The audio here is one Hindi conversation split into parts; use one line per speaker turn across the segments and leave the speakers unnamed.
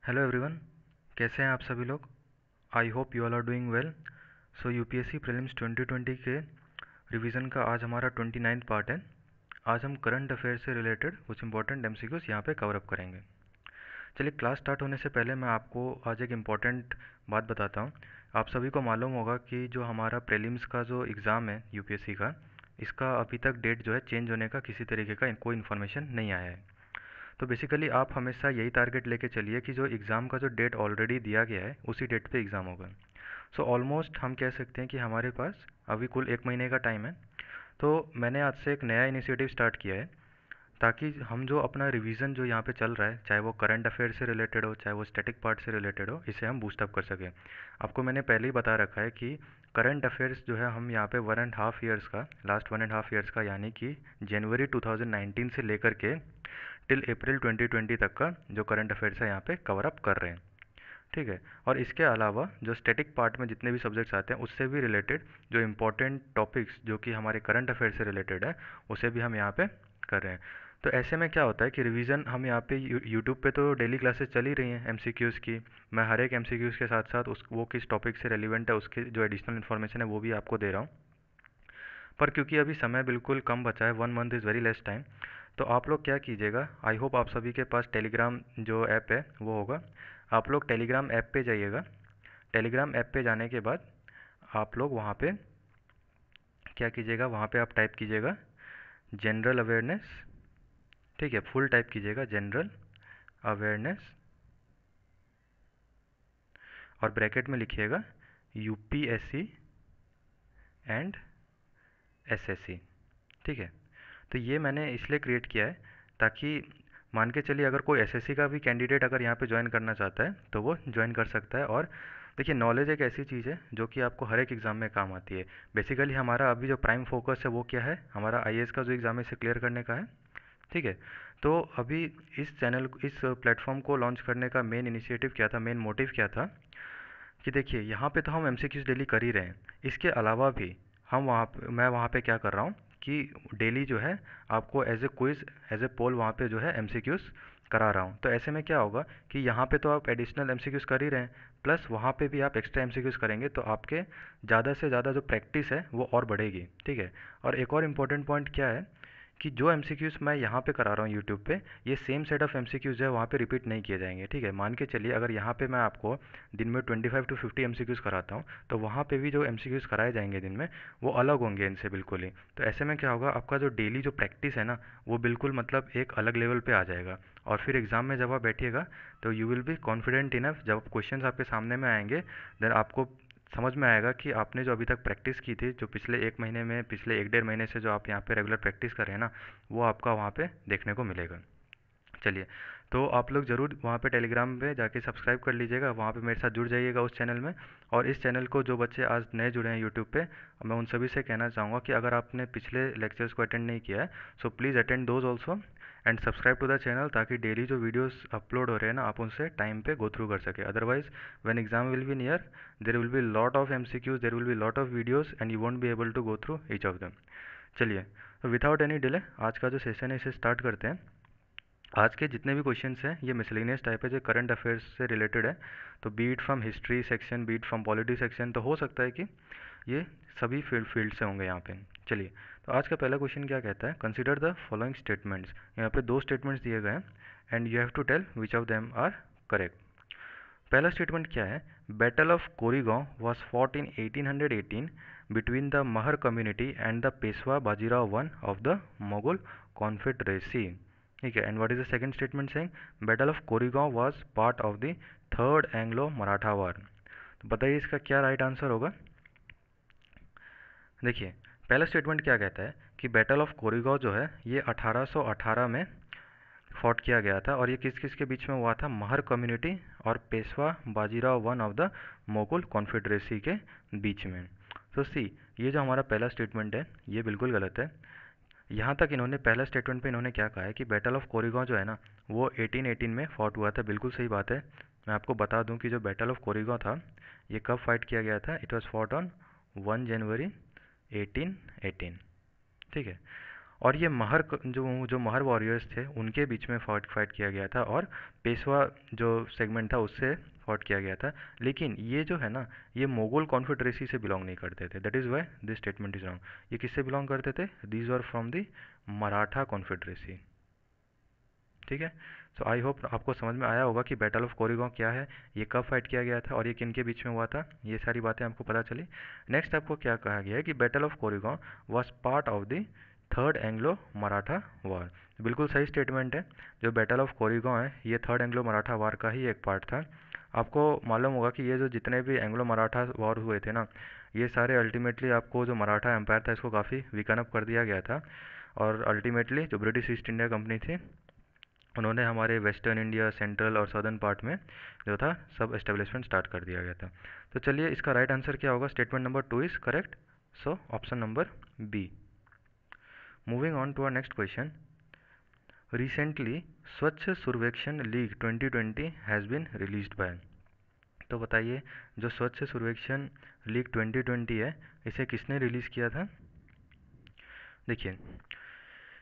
हेलो एवरीवन, कैसे हैं आप सभी लोग। I hope you all are doing well. So UPSC prelims 2020 के रिवीजन का आज हमारा 29th पार्ट है। आज हम करंट अफेयर से रिलेटेड कुछ इंपॉर्टेंट एमसीक्यूज यहाँ पे कवर अप करेंगे। चलिए, क्लास स्टार्ट होने से पहले मैं आपको आज एक इम्पॉर्टेंट बात बताता हूँ। आप सभी को मालूम होगा कि जो हमारा प्रीलिम्स का जो एग्ज़ाम है यूपीएससी का, इसका अभी तक डेट जो है चेंज होने का किसी तरीके का कोई इन्फॉर्मेशन नहीं आया है। तो बेसिकली आप हमेशा यही टारगेट लेके चलिए कि जो एग्ज़ाम का जो डेट ऑलरेडी दिया गया है उसी डेट पे एग्ज़ाम होगा। सो ऑलमोस्ट हम कह सकते हैं कि हमारे पास अभी कुल 1 महीने का टाइम है। तो मैंने आज से एक नया इनिशिएटिव स्टार्ट किया है ताकि हम जो अपना रिवीजन जो यहाँ पे चल रहा है, चाहे वो करंट अफेयर से रिलेटेड हो चाहे वो स्टैटिक पार्ट से रिलेटेड हो, इसे हम बूस्टअप कर सकें। आपको मैंने पहले ही बता रखा है कि करंट अफेयर्स जो है हम यहाँ पे 1.5 ईयर्स का, लास्ट 1.5 ईयर्स का, यानी कि जनवरी 2019 से लेकर के टिल अप्रैल 2020 तक का जो करंट अफेयर्स है यहाँ पे कवर अप कर रहे हैं। ठीक है। और इसके अलावा जो स्टैटिक पार्ट में जितने भी सब्जेक्ट्स आते हैं उससे भी रिलेटेड जो इम्पोर्टेंट टॉपिक्स जो कि हमारे करंट अफेयर से रिलेटेड है, उसे भी हम यहाँ पे कर रहे हैं। तो ऐसे में क्या होता है कि रिवीजन हम यहाँ पे यूट्यूब पे तो डेली क्लासेस चल ही रही हैं एमसीक्यूज़ की। मैं हर एक एमसीक्यूज़ के साथ साथ उस वो किस टॉपिक से रेलिवेंट है उसकी जो एडिशनल इन्फॉर्मेशन है वो भी आपको दे रहा हूँ। पर क्योंकि अभी समय बिल्कुल कम बचा है, 1 month is very less time, तो आप लोग क्या कीजिएगा, आई होप आप सभी के पास टेलीग्राम जो ऐप है वो होगा। आप लोग टेलीग्राम ऐप पे जाइएगा। टेलीग्राम ऐप पे जाने के बाद आप लोग वहाँ पे क्या कीजिएगा, वहाँ पे आप टाइप कीजिएगा जनरल अवेयरनेस। ठीक है, फुल टाइप कीजिएगा जनरल अवेयरनेस और ब्रैकेट में लिखिएगा यूपीएससी एंड एसएससी। ठीक है। तो ये मैंने इसलिए क्रिएट किया है ताकि मान के चलिए अगर कोई एसएससी का भी कैंडिडेट अगर यहाँ पे ज्वाइन करना चाहता है तो वो ज्वाइन कर सकता है। और देखिए, नॉलेज एक ऐसी चीज़ है जो कि आपको हर एक एग्ज़ाम में काम आती है। बेसिकली हमारा अभी जो प्राइम फोकस है वो क्या है, हमारा आईएएस का जो एग्ज़ाम है इसे क्लियर करने का है। ठीक है। तो अभी इस प्लेटफॉर्म को लॉन्च करने का मेन इनिशिएटिव क्या था, मेन मोटिव क्या था कि देखिए, यहाँ पे तो हम एमसीक्यूज़ डेली कर ही रहे हैं। इसके अलावा भी मैं वहाँ पे क्या कर रहा हूँ कि डेली जो है आपको as a quiz, as a poll वहाँ पे जो है एमसीक्यूज़ करा रहा हूँ। तो ऐसे में क्या होगा कि यहाँ पे तो आप एडिशनल एमसीक्यूज़ कर ही रहे हैं, प्लस वहाँ पे भी आप एक्स्ट्रा एमसीक्यूज़ करेंगे तो आपके ज़्यादा से ज़्यादा जो प्रैक्टिस है वो और बढ़ेगी। ठीक है। और एक और इम्पोर्टेंट पॉइंट क्या है कि जो एमसीक्यूज़ मैं यहाँ पे करा रहा हूँ यूट्यूब पे, ये सेम सेट ऑफ एमसीक्यूज़ जो है वहाँ पे रिपीट नहीं किए जाएंगे। ठीक है। मान के चलिए अगर यहाँ पे मैं आपको दिन में 25 to 50 एमसीक्यूज़ कराता हूँ तो वहाँ पे भी जो एमसीक्यूज़ कराए जाएंगे दिन में वो अलग होंगे इनसे बिल्कुल ही। तो ऐसे में क्या होगा, आपका जो डेली जो प्रैक्टिस है ना वो बिल्कुल मतलब एक अलग लेवल पे आ जाएगा। और फिर एग्ज़ाम में जब आप बैठिएगा तो you will be confident enough, जब क्वेश्चंस आपके सामने में आएंगे देन आपको समझ में आएगा कि आपने जो अभी तक प्रैक्टिस की थी, जो पिछले 1 महीने में, पिछले 1 डेढ़ महीने से जो आप यहाँ पे रेगुलर प्रैक्टिस कर रहे हैं ना, वो आपका वहाँ पे देखने को मिलेगा। चलिए, तो आप लोग ज़रूर वहाँ पे टेलीग्राम पे जाके सब्सक्राइब कर लीजिएगा, वहाँ पे मेरे साथ जुड़ जाइएगा उस चैनल में। और इस चैनल को जो बच्चे आज नए जुड़े हैं यूट्यूब पे, मैं उन सभी से कहना चाहूँगा कि अगर आपने पिछले लेक्चर्स को अटेंड नहीं किया है so please attend those also and subscribe to the channel, ताकि डेली जो वीडियोस अपलोड हो रहे हैं ना आप उनसे टाइम पे गो थ्रू कर सके। Otherwise when exam will be near there will be lot of MCQs, there will be lot of videos and you won't be able to go through each of them. चलिए, तो विदाउट एनी डिले आज का जो सेशन है इसे स्टार्ट करते हैं। आज के जितने भी क्वेश्चंस हैं ये मिसलेनियस टाइप है, जो करंट अफेयर्स से रिलेटेड है। तो bit from history section, bit from polity section, तो हो सकता है कि ये सभी फील्ड से होंगे यहाँ पे। चलिए, तो आज का पहला क्वेश्चन क्या कहता है, कंसिडर द फॉलोइंग स्टेटमेंट्स। यहाँ पे दो स्टेटमेंट्स दिए गए हैं and you have to tell which of them are correct. पहला स्टेटमेंट क्या है, battle of Koregaon was fought in 1818 between the Mahar community and the Peshwa Bajirao one of the Mughal confederacy. ठीक है। And what is the second statement saying, battle of Koregaon was part of the third Anglo Maratha war. तो बताइए इसका क्या राइट आंसर होगा। देखिए, पहला स्टेटमेंट क्या कहता है कि बैटल ऑफ कोरिगांव जो है ये 1818 में फॉट किया गया था, और ये किस किस के बीच में हुआ था, महर कम्युनिटी और Peshwa Bajirao one of the Mughal confederacy के बीच में। तो सी, ये जो हमारा पहला स्टेटमेंट है ये बिल्कुल गलत है। यहाँ तक इन्होंने पहला स्टेटमेंट पे इन्होंने क्या कहा है कि बैटल ऑफ कोरिगांव जो है ना वो 1818 में फॉट हुआ था, बिल्कुल सही बात है। मैं आपको बता दूं कि जो बैटल ऑफ कोरिगांव था ये कब फाइट किया गया था, इट वॉज फॉट ऑन 1 जनवरी 1818। ठीक है। और ये जो महर वॉरियर्स थे उनके बीच में फाइट किया गया था, और पेशवा जो सेगमेंट था उससे फाइट किया गया था। लेकिन ये जो है ना, ये मोगल कॉन्फेडरेसी से बिलोंग नहीं करते थे। That is why this statement is wrong. ये किससे बिलोंग करते थे? These are from the Maratha confederacy. ठीक है। सो आई होप आपको समझ में आया होगा कि बैटल ऑफ कोरेगांव क्या है, ये कब फाइट किया गया था और ये किन के बीच में हुआ था। ये सारी बातें आपको पता चली। नेक्स्ट आपको क्या कहा गया है कि battle of Koregaon was part of the third Anglo Maratha war. बिल्कुल सही स्टेटमेंट है। जो बैटल ऑफ कोरेगांव है ये थर्ड एंग्लो मराठा वॉर का ही एक पार्ट था। आपको मालूम होगा कि ये जो जितने भी एंग्लो मराठा वॉर हुए थे ना, ये सारे अल्टीमेटली आपको जो मराठा एम्पायर था इसको काफ़ी वीकन अप कर दिया गया था, और अल्टीमेटली जो ब्रिटिश ईस्ट इंडिया कंपनी थी उन्होंने हमारे वेस्टर्न इंडिया, सेंट्रल और सदर्न पार्ट में जो था सब एस्टेब्लिशमेंट स्टार्ट कर दिया गया था। तो चलिए इसका राइट आंसर क्या होगा? Statement number 2 is correct. So option number B. Moving on to our next question. Recently Swachh Survekshan league 2020 has been released by. तो बताइए, जो स्वच्छ सर्वेक्षण लीग 2020 है इसे किसने रिलीज़ किया था? देखिए,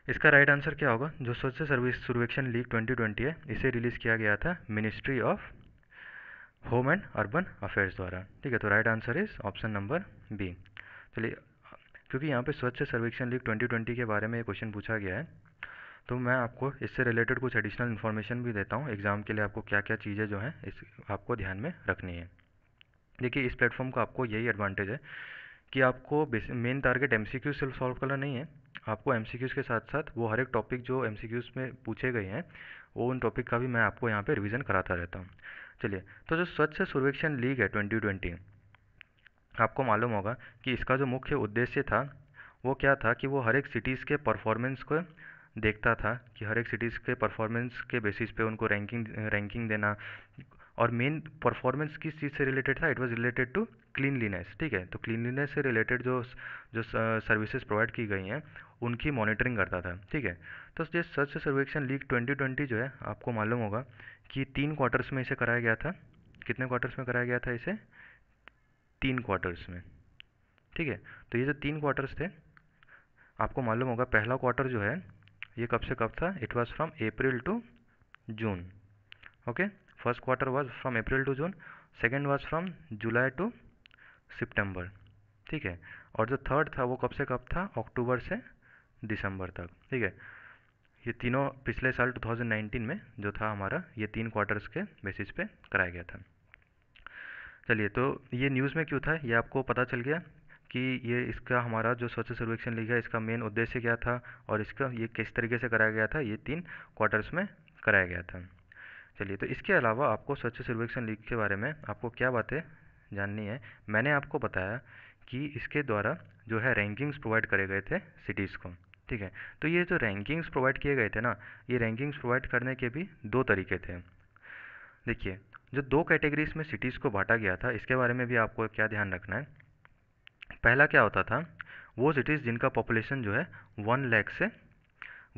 इसका राइट आंसर क्या होगा? जो स्वच्छ सर्वेक्षण लीग 2020 है इसे रिलीज़ किया गया था ministry of home and urban affairs द्वारा। ठीक है, तो right answer is option number B. चलिए, क्योंकि यहाँ पे स्वच्छ सर्वेक्षण लीग 2020 के बारे में क्वेश्चन पूछा गया है, तो मैं आपको इससे रिलेटेड कुछ एडिशनल इन्फॉर्मेशन भी देता हूँ। एग्ज़ाम के लिए आपको क्या क्या चीज़ें जो हैं इस आपको ध्यान में रखनी है। देखिए, इस प्लेटफॉर्म का आपको यही एडवांटेज है कि आपको मेन टारगेट एमसीक्यू सिर्फ सॉल्व करना नहीं है, आपको एमसीक्यूज़ के साथ साथ वो हर एक टॉपिक जो एमसीक्यूज़ में पूछे गए हैं वो उन टॉपिक का भी मैं आपको यहाँ पे रिवीजन कराता रहता हूँ। चलिए, तो जो स्वच्छ सर्वेक्षण लीग है 2020, आपको मालूम होगा कि इसका जो मुख्य उद्देश्य था वो क्या था कि वो हर एक सिटीज़ के परफॉर्मेंस को देखता था, कि हर एक सिटीज़ के परफॉर्मेंस के बेसिस पे उनको रैंकिंग देना। और मेन परफॉर्मेंस किस चीज़ से रिलेटेड था? It was related to cleanliness. ठीक है, तो क्लीनलीनेस से रिलेटेड जो जो सर्विसेज प्रोवाइड की गई हैं उनकी मॉनिटरिंग करता था। ठीक है, तो ये स्वच्छ सर्वेक्षण लीग 2020 जो है आपको मालूम होगा कि 3 क्वार्टर्स में इसे कराया गया था। कितने क्वार्टर्स में कराया गया था इसे? 3 क्वार्टर्स में। ठीक है, तो ये जो 3 क्वार्टर्स थे आपको मालूम होगा, पहला क्वार्टर जो है ये कब से कब था? It was from April to June. Okay, first quarter was from April to June, second was from July to September. ठीक है, और जो थर्ड था वो कब से कब था? अक्टूबर से दिसंबर तक। ठीक है, ये तीनों पिछले साल 2019 में जो था हमारा, ये 3 क्वार्टर्स के बेसिस पे कराया गया था। चलिए, तो ये न्यूज़ में क्यों था ये आपको पता चल गया कि ये इसका हमारा जो स्वच्छ सर्वेक्षण लीग है इसका मेन उद्देश्य क्या था और इसका ये किस तरीके से कराया गया था। ये 3 क्वार्टर्स में कराया गया था। चलिए, तो इसके अलावा आपको स्वच्छ सर्वेक्षण लीग के बारे में आपको क्या बातें जाननी है? मैंने आपको बताया कि इसके द्वारा जो है रैंकिंग्स प्रोवाइड करे गए थे सिटीज़ को। ठीक है, तो ये जो रैंकिंग्स प्रोवाइड किए गए थे ना, ये रैंकिंग्स प्रोवाइड करने के भी 2 तरीके थे। देखिए, जो 2 कैटेगरीज में सिटीज़ को बांटा गया था इसके बारे में भी आपको क्या ध्यान रखना है। पहला क्या होता था? वो सिटीज़ जिनका पॉपुलेशन जो है 1 लाख से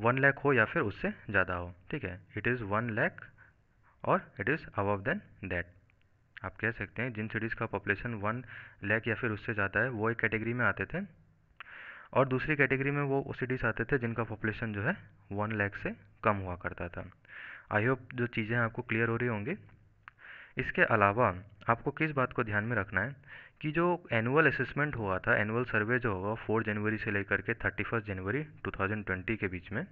1 लाख हो या फिर उससे ज़्यादा हो। ठीक है, इट इज़ 1 लाख और it is above than that. आप कह सकते हैं जिन सिटीज़ का पॉपुलेशन 1 लाख या फिर उससे ज़्यादा है वो एक कैटेगरी में आते थे, और दूसरी कैटेगरी में वो सिटीज़ आते थे जिनका पॉपुलेशन जो है 1 लाख से कम हुआ करता था। आई होप जो चीज़ें आपको क्लियर हो रही होंगी। इसके अलावा आपको किस बात को ध्यान में रखना है कि जो एनुअल असेसमेंट हुआ था, एनुअल सर्वे जो होगा 4 जनवरी से लेकर के 31 जनवरी 2020 के बीच में,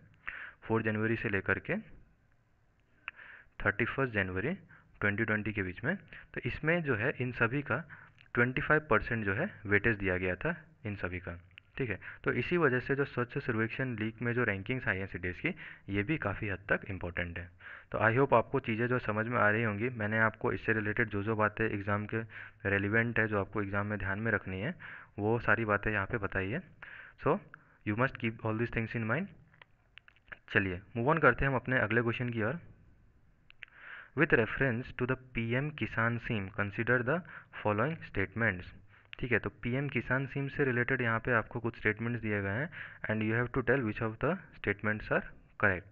4 जनवरी से लेकर के 31 जनवरी 2020 के बीच में, तो इसमें जो है इन सभी का 25% जो है वेटेज दिया गया था इन सभी का। ठीक है, तो इसी वजह से जो स्वच्छ सर्वेक्षण लीग में जो रैंकिंग्स आई हैं सिटीज़ की, ये भी काफ़ी हद तक इम्पोर्टेंट है। तो आई होप आपको चीज़ें जो समझ में आ रही होंगी। मैंने आपको इससे रिलेटेड जो जो बातें एग्ज़ाम के रेलिवेंट है, जो आपको एग्ज़ाम में ध्यान में रखनी है, वो सारी बातें यहाँ पे बताई है। So you must keep all this things in mind. चलिए, मूव ऑन करते हैं हम अपने अगले क्वेश्चन की ओर। With reference to the PM Kisan scheme consider the following statements. ठीक है, तो पीएम किसान स्कीम से रिलेटेड यहाँ पे आपको कुछ स्टेटमेंट्स दिए गए हैं and you have to tell which of the statements are correct.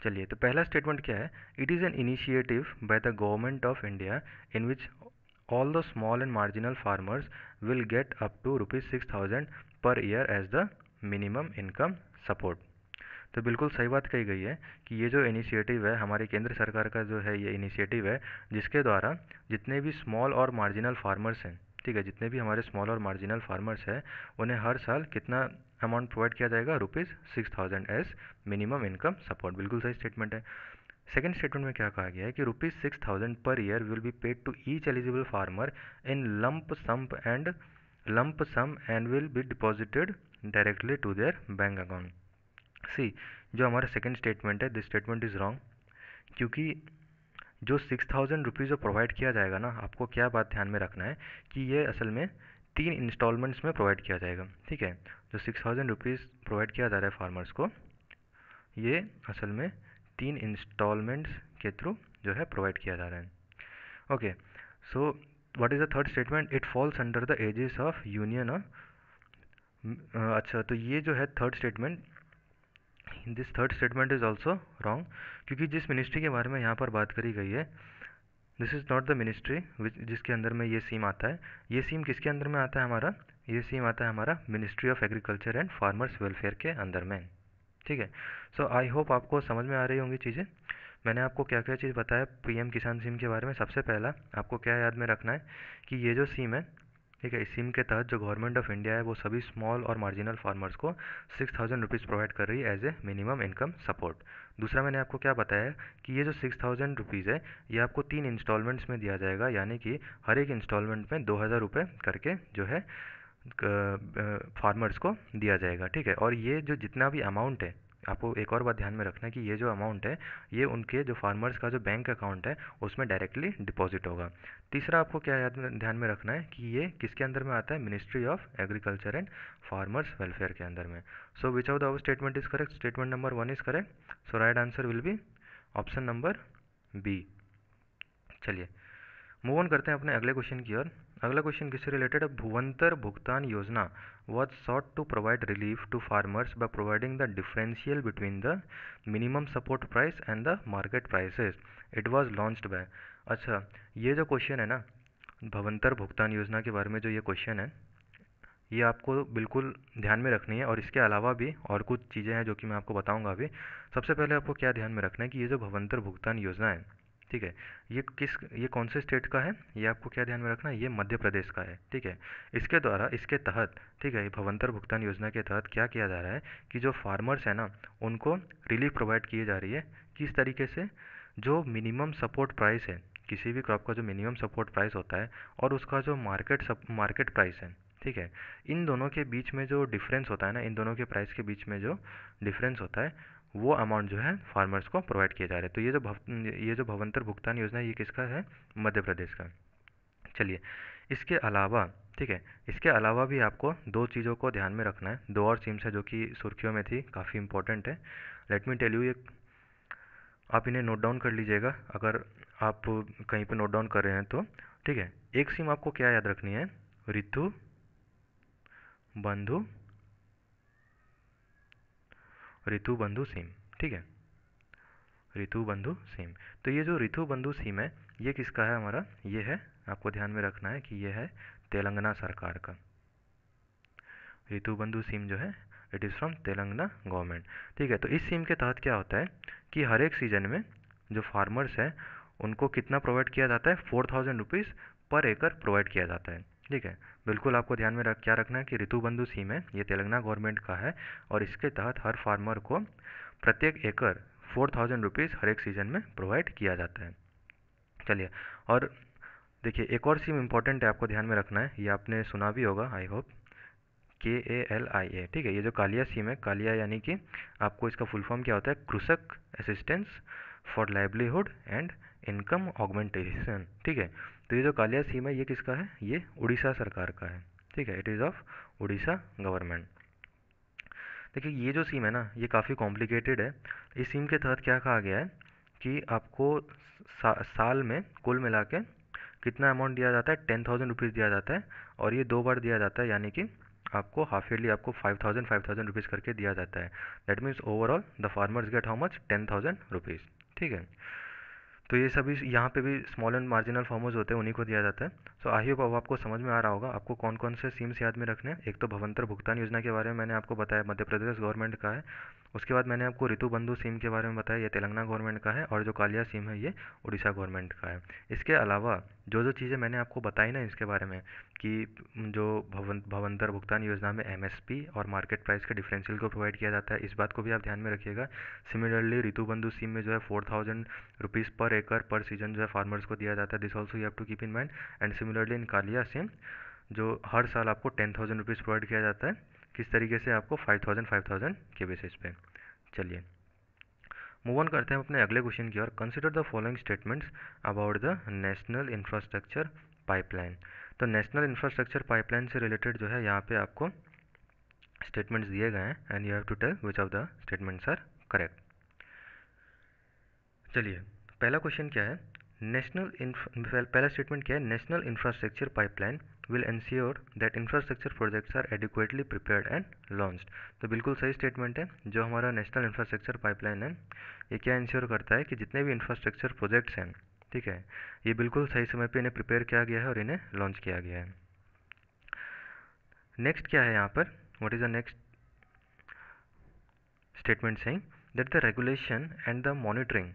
चलिए, तो पहला स्टेटमेंट क्या है? It is an initiative by the government of India in which all the small and marginal farmers will get up to ₹6,000 per year as the minimum income support. तो बिल्कुल सही बात कही गई है कि ये जो इनिशिएटिव है हमारी केंद्र सरकार का, जो है ये इनिशिएटिव है जिसके द्वारा जितने भी स्मॉल और मार्जिनल फार्मर्स हैं, ठीक है, जितने भी हमारे स्मॉल और मार्जिनल फार्मर्स हैं उन्हें हर साल कितना अमाउंट प्रोवाइड किया जाएगा, ₹6000 एज मिनिमम इनकम सपोर्ट। बिल्कुल सही स्टेटमेंट है। सेकेंड स्टेटमेंट में क्या कहा गया है कि ₹6000 per year will be paid to each eligible farmer in lump sum and will be deposited directly to their bank account. See, जो हमारा सेकेंड स्टेटमेंट है, दिस स्टेटमेंट इज़ रॉन्ग, क्योंकि जो ₹6000 जो प्रोवाइड किया जाएगा ना, आपको क्या बात ध्यान में रखना है कि ये असल में 3 इंस्टॉलमेंट्स में प्रोवाइड किया जाएगा, ठीक है। जो ₹6000 प्रोवाइड किया जा रहा है फार्मर्स को, ये असल में 3 इंस्टॉलमेंट्स के थ्रू जो है प्रोवाइड किया जा रहा है। Okay, so what is the third statement? It falls under the aegis of union. अच्छा, तो ये जो है third statement, this third statement is also wrong, क्योंकि जिस मिनिस्ट्री के बारे में यहाँ पर बात करी गई है, this is not the ministry जिसके अंदर में ये सीम आता है। ये सीम किसके अंदर में आता है हमारा? ये सीम आता है हमारा ministry of agriculture and farmers welfare के अंदर में, ठीक है। सो आई होप आपको समझ में आ रही होंगी चीज़ें। मैंने आपको क्या क्या चीज़ बताया पीएम किसान स्कीम के बारे में। सबसे पहला आपको क्या याद में रखना है कि ये जो स्कीम है, ठीक है, इस स्कीम के तहत जो गवर्नमेंट ऑफ इंडिया है वो सभी स्मॉल और मार्जिनल फार्मर्स को ₹6000 प्रोवाइड कर रही है as a minimum income support. दूसरा मैंने आपको क्या बताया कि ये जो ₹6000 है ये आपको 3 इंस्टॉलमेंट्स में दिया जाएगा, यानी कि हर एक इंस्टॉलमेंट में ₹2000 करके जो है फार्मर्स को दिया जाएगा, ठीक है। और ये जो जितना भी अमाउंट है, आपको एक और बात ध्यान में रखना है कि ये जो अमाउंट है ये उनके जो फार्मर्स का जो बैंक अकाउंट है उसमें डायरेक्टली डिपॉजिट होगा। तीसरा आपको क्या ध्यान में रखना है कि ये किसके अंदर में आता है? Ministry of agriculture and farmers welfare के अंदर में। So which of the statement is correct? Statement number 1 is correct, so right answer will be option number B. चलिए मूव ऑन करते हैं अपने अगले क्वेश्चन की ओर। अगला क्वेश्चन किससे रिलेटेड है? भुवंतर भुगतान योजना was sought to provide relief to farmers by providing the differential between the minimum support price and the market prices. It was launched by। अच्छा, ये जो क्वेश्चन है ना, भवंतर भुगतान योजना के बारे में जो ये क्वेश्चन है, ये आपको बिल्कुल ध्यान में रखनी है। और इसके अलावा भी और कुछ चीज़ें हैं जो कि मैं आपको बताऊंगा अभी। सबसे पहले आपको क्या ध्यान में रखना है कि ये जो भवंतर भुगतान योजना है, ठीक है, ये कौन से स्टेट का है? ये आपको क्या ध्यान में रखना है? ये मध्य प्रदेश का है, ठीक है। इसके द्वारा, इसके तहत, ठीक है, भवंतर भुगतान योजना के तहत क्या किया जा रहा है कि जो फार्मर्स है ना उनको रिलीफ प्रोवाइड की जा रही है। किस तरीके से? जो मिनिमम सपोर्ट प्राइस है, किसी भी क्रॉप का जो मिनिमम सपोर्ट प्राइस होता है और उसका जो मार्केट प्राइस है, ठीक है, इन दोनों के बीच में जो डिफरेंस होता है ना, इन दोनों के प्राइस के बीच में जो डिफरेंस होता है वो अमाउंट जो है फार्मर्स को प्रोवाइड किए जा रहे हैं। तो ये जो भवंतर भुगतान योजना है ये किसका है? मध्य प्रदेश का। चलिए, इसके अलावा, ठीक है, इसके अलावा भी आपको दो चीज़ों को ध्यान में रखना है। दो और स्कीम्स है जो कि सुर्खियों में थी, काफ़ी इंपॉर्टेंट है। लेट मी टेल यू, आप इन्हें नोट डाउन कर लीजिएगा अगर आप कहीं पे नोट डाउन कर रहे हैं तो, ठीक है। एक स्कीम आपको क्या याद रखनी है? ऋतु बंधु ऋतु बंधु स्कीम, ठीक है, ऋतु बंधु स्कीम। तो ये जो ऋतु बंधु स्कीम है ये किसका है हमारा? ये है, आपको ध्यान में रखना है कि ये है तेलंगाना सरकार का। ऋतु बंधु स्कीम जो है it is from Telangana government, ठीक है। तो इस स्कीम के तहत क्या होता है कि हर एक सीजन में जो फार्मर्स हैं उनको कितना प्रोवाइड किया जाता है? ₹4000 पर एकड़ प्रोवाइड किया जाता है, ठीक है। बिल्कुल आपको ध्यान में क्या रखना है कि ऋतु बंधु स्कीम है, ये तेलंगाना गवर्नमेंट का है और इसके तहत हर फार्मर को प्रत्येक एकड़ ₹4000 हर एक सीज़न में प्रोवाइड किया जाता है। चलिए, और देखिए एक और स्कीम इंपॉर्टेंट है, आपको ध्यान में रखना है, ये आपने सुना भी होगा आई होप, KALIA, ठीक है। ये जो कालिया स्कीम है, कालिया यानी कि आपको इसका फुल फॉर्म क्या होता है? कृषक assistance for livelihood and income augmentation, ठीक है। तो ये जो कालिया स्कीम है ये किसका है? ये उड़ीसा सरकार का है, ठीक है, it is of Orissa government. देखिए ये जो स्कीम है ना ये काफ़ी कॉम्प्लिकेटेड है। इस स्कीम के तहत क्या कहा गया है कि आपको साल में कुल मिला के कितना अमाउंट दिया जाता है? ₹10,000 दिया जाता है और ये 2 बार दिया जाता है, यानी कि आपको हाफ ईयरली आपको 5,000 करके दिया जाता है। That means overall the farmers gate how much? ₹10,000, ठीक है। तो ये सभी यहाँ पे भी स्मॉल एंड मार्जिनल फार्मर्स होते हैं, उन्हीं को दिया जाता है। सो आई होप अब आपको समझ में आ रहा होगा आपको कौन कौन से स्कीम्स याद में रखने हैं। एक तो भवंतर भुगतान योजना के बारे में मैंने आपको बताया, मध्य प्रदेश गवर्नमेंट का है। उसके बाद मैंने आपको ऋतु बंधु स्कीम के बारे में बताया, ये तेलंगाना गवर्नमेंट का है। और जो कालिया स्कीम है ये उड़ीसा गवर्नमेंट का है। इसके अलावा जो जो चीज़ें मैंने आपको बताई ना इसके बारे में, कि जो भवंतर भुगतान योजना में एमएसपी और मार्केट प्राइस के डिफरेंशियल को प्रोवाइड किया जाता है, इस बात को भी आप ध्यान में रखिएगा। सिमिलरली ऋतु बंधु स्कीम में जो है 4000 रुपीज़ पर एकड़ पर सीजन जो है फार्मर्स को दिया जाता है। This also you have to keep in mind. And similarly in Kalia scheme जो हर साल आपको 10,000 रुपीज़ प्रोवाइड किया जाता है, किस तरीके से आपको 5,000 के बेसिस पे। चलिए मूव ऑन करते हैं अपने अगले क्वेश्चन की ओर। Consider the following statements about the national infrastructure pipeline. तो नेशनल इंफ्रास्ट्रक्चर पाइपलाइन से रिलेटेड जो है यहाँ पे आपको स्टेटमेंट्स दिए गए हैं and you have to tell which of the statements are correct. चलिए पहला क्वेश्चन क्या है, पहला स्टेटमेंट क्या है, national infrastructure pipeline will ensure that infrastructure projects are adequately prepared and launched. तो बिल्कुल सही स्टेटमेंट है। जो हमारा नेशनल इंफ्रास्ट्रक्चर पाइपलाइन है ये क्या इंश्योर करता है कि जितने भी इंफ्रास्ट्रक्चर प्रोजेक्ट्स हैं, ठीक है, ये बिल्कुल सही समय पे इन्हें प्रिपेयर किया गया है और इन्हें लॉन्च किया गया है। नेक्स्ट क्या है यहाँ पर, what is the next statement saying that the regulation and the monitoring,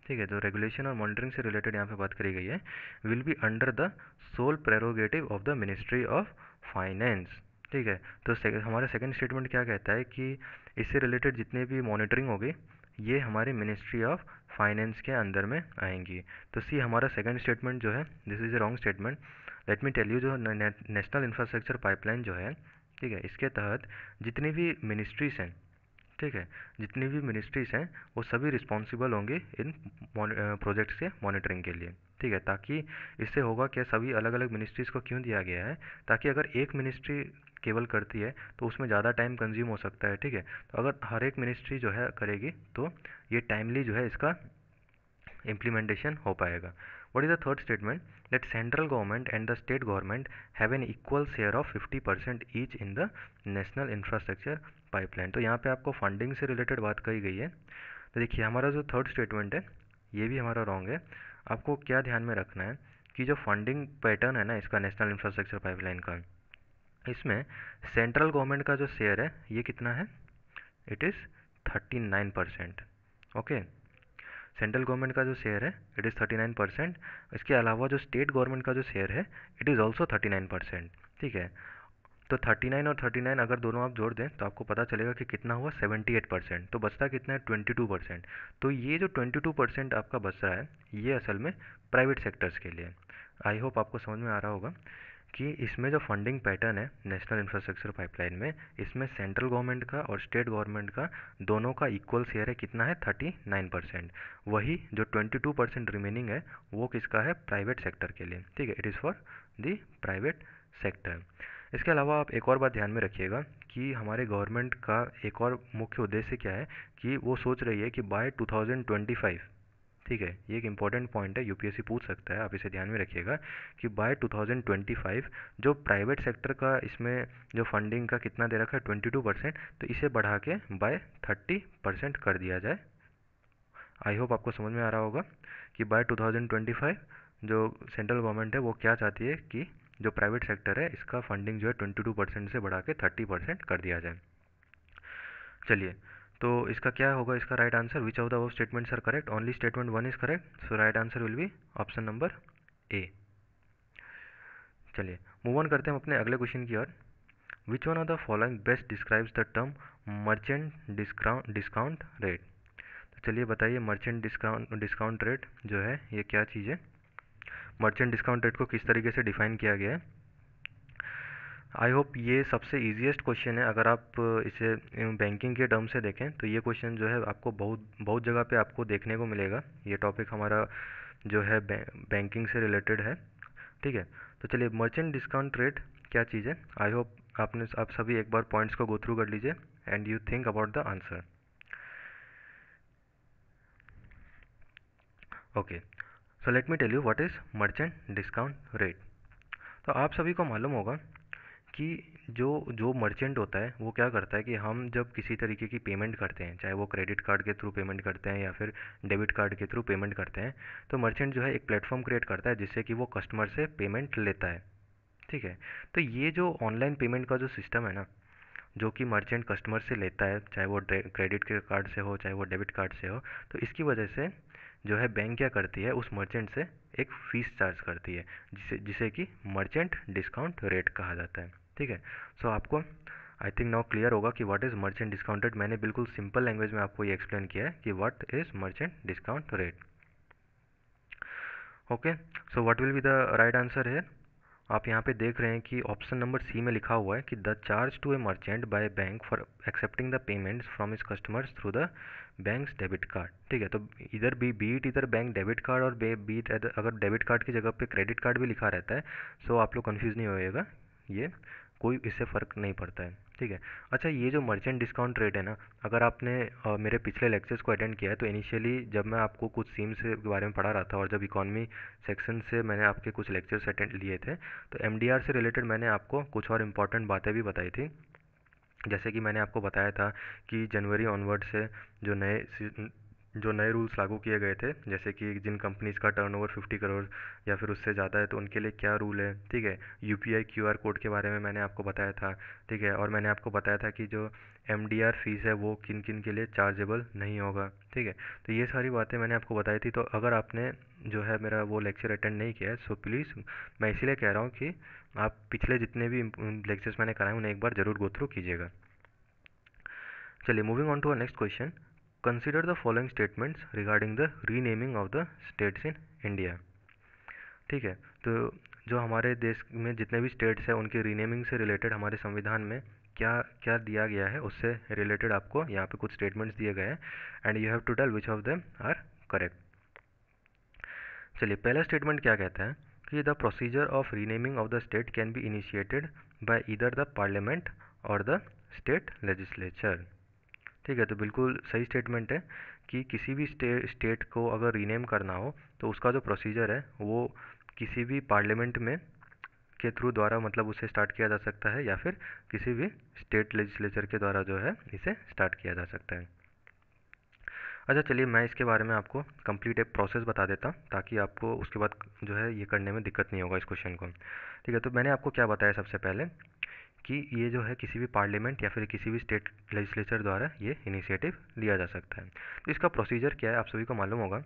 ठीक है, जो रेगुलेशन और मॉनिटरिंग से रिलेटेड यहाँ पे बात करी गई है, will be under the sole prerogative of the ministry of finance. ठीक है, तो हमारा सेकंड स्टेटमेंट क्या कहता है कि इससे रिलेटेड जितने भी मॉनिटरिंग होगी ये हमारे मिनिस्ट्री ऑफ फाइनेंस के अंदर में आएंगी। तो सी हमारा सेकंड स्टेटमेंट जो है this is a wrong statement. Let me tell you, जो नेशनल इंफ्रास्ट्रक्चर पाइपलाइन जो है, ठीक है, इसके तहत जितनी भी मिनिस्ट्रीज़ हैं, ठीक है, जितनी भी मिनिस्ट्रीज़ हैं वो सभी रिस्पॉन्सिबल होंगे इन प्रोजेक्ट्स के मॉनिटरिंग के लिए। ठीक है, ताकि इससे होगा क्या, सभी अलग अलग मिनिस्ट्रीज़ को क्यों दिया गया है, ताकि अगर एक मिनिस्ट्री केवल करती है तो उसमें ज़्यादा टाइम कंज्यूम हो सकता है। ठीक है, तो अगर हर एक मिनिस्ट्री जो है करेगी तो ये टाइमली जो है इसका implementation हो पाएगा। What is the third statement? That central government and the state government have an equal share of 50% each in the national infrastructure pipeline। तो यहाँ पे आपको फंडिंग से रिलेटेड बात कही गई है। तो देखिए हमारा जो थर्ड स्टेटमेंट है ये भी हमारा रॉन्ग है। आपको क्या ध्यान में रखना है कि जो फंडिंग पैटर्न है ना इसका नेशनल इंफ्रास्ट्रक्चर पाइपलाइन का, इसमें सेंट्रल गवर्नमेंट का जो शेयर है ये कितना है, it is 39%। Okay, central government का जो शेयर है इट इज़ 39%। इसके अलावा जो स्टेट गवर्नमेंट का जो शेयर है इट इज़ ऑल्सो 39%। ठीक है, तो 39 और 39 अगर दोनों आप जोड़ दें तो आपको पता चलेगा कि कितना हुआ, 78%। तो बचता कितना है, 22%। तो ये जो 22% आपका बच रहा है ये असल में प्राइवेट सेक्टर्स के लिए। आई होप आपको समझ में आ रहा होगा कि इसमें जो फंडिंग पैटर्न है नेशनल इंफ्रास्ट्रक्चर पाइपलाइन में, इसमें सेंट्रल गवर्नमेंट का और स्टेट गवर्नमेंट का दोनों का इक्वल शेयर है, कितना है, 39%। वही जो 22% रिमेनिंग है वो किसका है, प्राइवेट सेक्टर के लिए। ठीक है, it is for the private sector. इसके अलावा आप एक और बात ध्यान में रखिएगा कि हमारे गवर्नमेंट का एक और मुख्य उद्देश्य क्या है कि वो सोच रही है कि बाय 2025, ठीक है, ये एक इंपॉर्टेंट पॉइंट है, यूपीएससी पूछ सकता है, आप इसे ध्यान में रखिएगा कि बाय 2025 जो प्राइवेट सेक्टर का इसमें जो फंडिंग का कितना दे रखा है 22%, तो इसे बढ़ा के बाय 30% कर दिया जाए। आई होप आपको समझ में आ रहा होगा कि बाय 2025 जो सेंट्रल गवर्नमेंट है वो क्या चाहती है कि जो प्राइवेट सेक्टर है इसका फंडिंग जो है 22% से बढ़ा के 30% कर दिया जाए। चलिए, तो इसका क्या होगा, इसका right answer, which of the above statements are correct, only statement 1 is correct, so right answer will be option number A. चलिए मूव ऑन करते हैं हम अपने अगले क्वेश्चन की ओर। Which one of the following best describes the term merchant discount rate. तो चलिए बताइए, मर्चेंट डिस्काउंट रेट जो है ये क्या चीज़ है, मर्चेंट डिस्काउंट रेट को किस तरीके से डिफाइन किया गया है। आई होप ये सबसे ईजीएस्ट क्वेश्चन है। अगर आप इसे बैंकिंग के टर्म से देखें तो ये क्वेश्चन जो है आपको बहुत बहुत जगह पे आपको देखने को मिलेगा। ये टॉपिक हमारा जो है बैंकिंग से रिलेटेड है। ठीक है, तो चलिए मर्चेंट डिस्काउंट रेट क्या चीज़ है। आई होप आप सभी एक बार पॉइंट्स को गो थ्रू कर लीजिए and you think about the answer. Okay, so let me tell you what is merchant discount rate. तो आप सभी को मालूम होगा कि जो जो मर्चेंट होता है वो क्या करता है कि हम जब किसी तरीके की पेमेंट करते हैं, चाहे वो क्रेडिट कार्ड के थ्रू पेमेंट करते हैं या फिर डेबिट कार्ड के थ्रू पेमेंट करते हैं, तो मर्चेंट जो है एक प्लेटफॉर्म क्रिएट करता है जिससे कि वो कस्टमर से पेमेंट लेता है। ठीक है। तो ये जो ऑनलाइन पेमेंट का जो सिस्टम है ना, जो कि मर्चेंट कस्टमर से लेता है, चाहे वो क्रेडिट के कार्ड से हो चाहे वो डेबिट कार्ड से हो, तो इसकी वजह से जो है बैंक क्या करती है, उस मर्चेंट से एक फ़ीस चार्ज करती है, जिसे जिसे कि मर्चेंट डिस्काउंट रेट कहा जाता है। ठीक है। सो आपको आई थिंक नाउ क्लियर होगा कि what is merchant discount rate. मैंने बिल्कुल सिंपल लैंग्वेज में आपको ये एक्सप्लेन किया है कि what is merchant discount rate. Okay. So what will be the right answer है? आप यहाँ पे देख रहे हैं कि ऑप्शन नंबर सी में लिखा हुआ है कि the charge to a merchant by bank for accepting the payments from his customers through the banks debit card. ठीक है। तो इधर भी बीट इधर बैंक डेबिट कार्ड और बीट अगर डेबिट कार्ड की जगह पे क्रेडिट कार्ड भी लिखा रहता है, सो आप लोग कंफ्यूज नहीं होइएगा, ये कोई इससे फ़र्क नहीं पड़ता है। ठीक है। अच्छा, ये जो मर्चेंट डिस्काउंट रेट है ना, अगर आपने मेरे पिछले लेक्चर्स को अटेंड किया है तो इनिशियली जब मैं आपको कुछ सीम्स के बारे में पढ़ा रहा था और जब इकॉनमी सेक्शन से मैंने आपके कुछ लेक्चर्स अटेंड लिए थे, तो एमडीआर से रिलेटेड मैंने आपको कुछ और इम्पॉर्टेंट बातें भी बताई थी। जैसे कि मैंने आपको बताया था कि जनवरी ऑनवर्ड से जो नए रूल्स लागू किए गए थे, जैसे कि जिन कंपनीज़ का टर्नओवर 50 करोड़ या फिर उससे ज़्यादा है तो उनके लिए क्या रूल है। ठीक है। यूपीआई क्यूआर कोड के बारे में मैंने आपको बताया था। ठीक है। और मैंने आपको बताया था कि जो एमडीआर फीस है वो किन किन के लिए चार्जेबल नहीं होगा। ठीक है। तो ये सारी बातें मैंने आपको बताई थी। तो अगर आपने जो है मेरा वो लेक्चर अटेंड नहीं किया है, सो प्लीज़ मैं इसीलिए कह रहा हूँ कि आप पिछले जितने भी लेक्चर्स मैंने कराए उन्हें एक बार ज़रूर गो थ्रू कीजिएगा। चलिए, moving on to our next question. Consider the following statements regarding the renaming of the states in India. ठीक है। तो जो हमारे देश में जितने भी स्टेट्स हैं उनके रीनेमिंग से रिलेटेड हमारे संविधान में क्या क्या दिया गया है, उससे रिलेटेड आपको यहाँ पे कुछ स्टेटमेंट्स दिए गए हैं and you have to tell which of them are correct. चलिए, पहला स्टेटमेंट क्या कहता है कि the procedure of renaming of the state can be initiated by either the parliament और द स्टेट लेजिस्लेचर। ठीक है। तो बिल्कुल सही स्टेटमेंट है कि किसी भी स्टेट को अगर रीनेम करना हो तो उसका जो प्रोसीजर है वो किसी भी पार्लियामेंट में के थ्रू द्वारा मतलब उसे स्टार्ट किया जा सकता है या फिर किसी भी स्टेट लेजिस्लेचर के द्वारा जो है इसे स्टार्ट किया जा सकता है। अच्छा, चलिए मैं इसके बारे में आपको कंप्लीट एक प्रोसेस बता देता हूँ ताकि आपको उसके बाद जो है ये करने में दिक्कत नहीं होगा इस क्वेश्चन को। ठीक है। तो मैंने आपको क्या बताया सबसे पहले कि ये जो है किसी भी पार्लियामेंट या फिर किसी भी स्टेट लेजिस्लेचर द्वारा ये इनिशिएटिव लिया जा सकता है। तो इसका प्रोसीजर क्या है आप सभी को मालूम होगा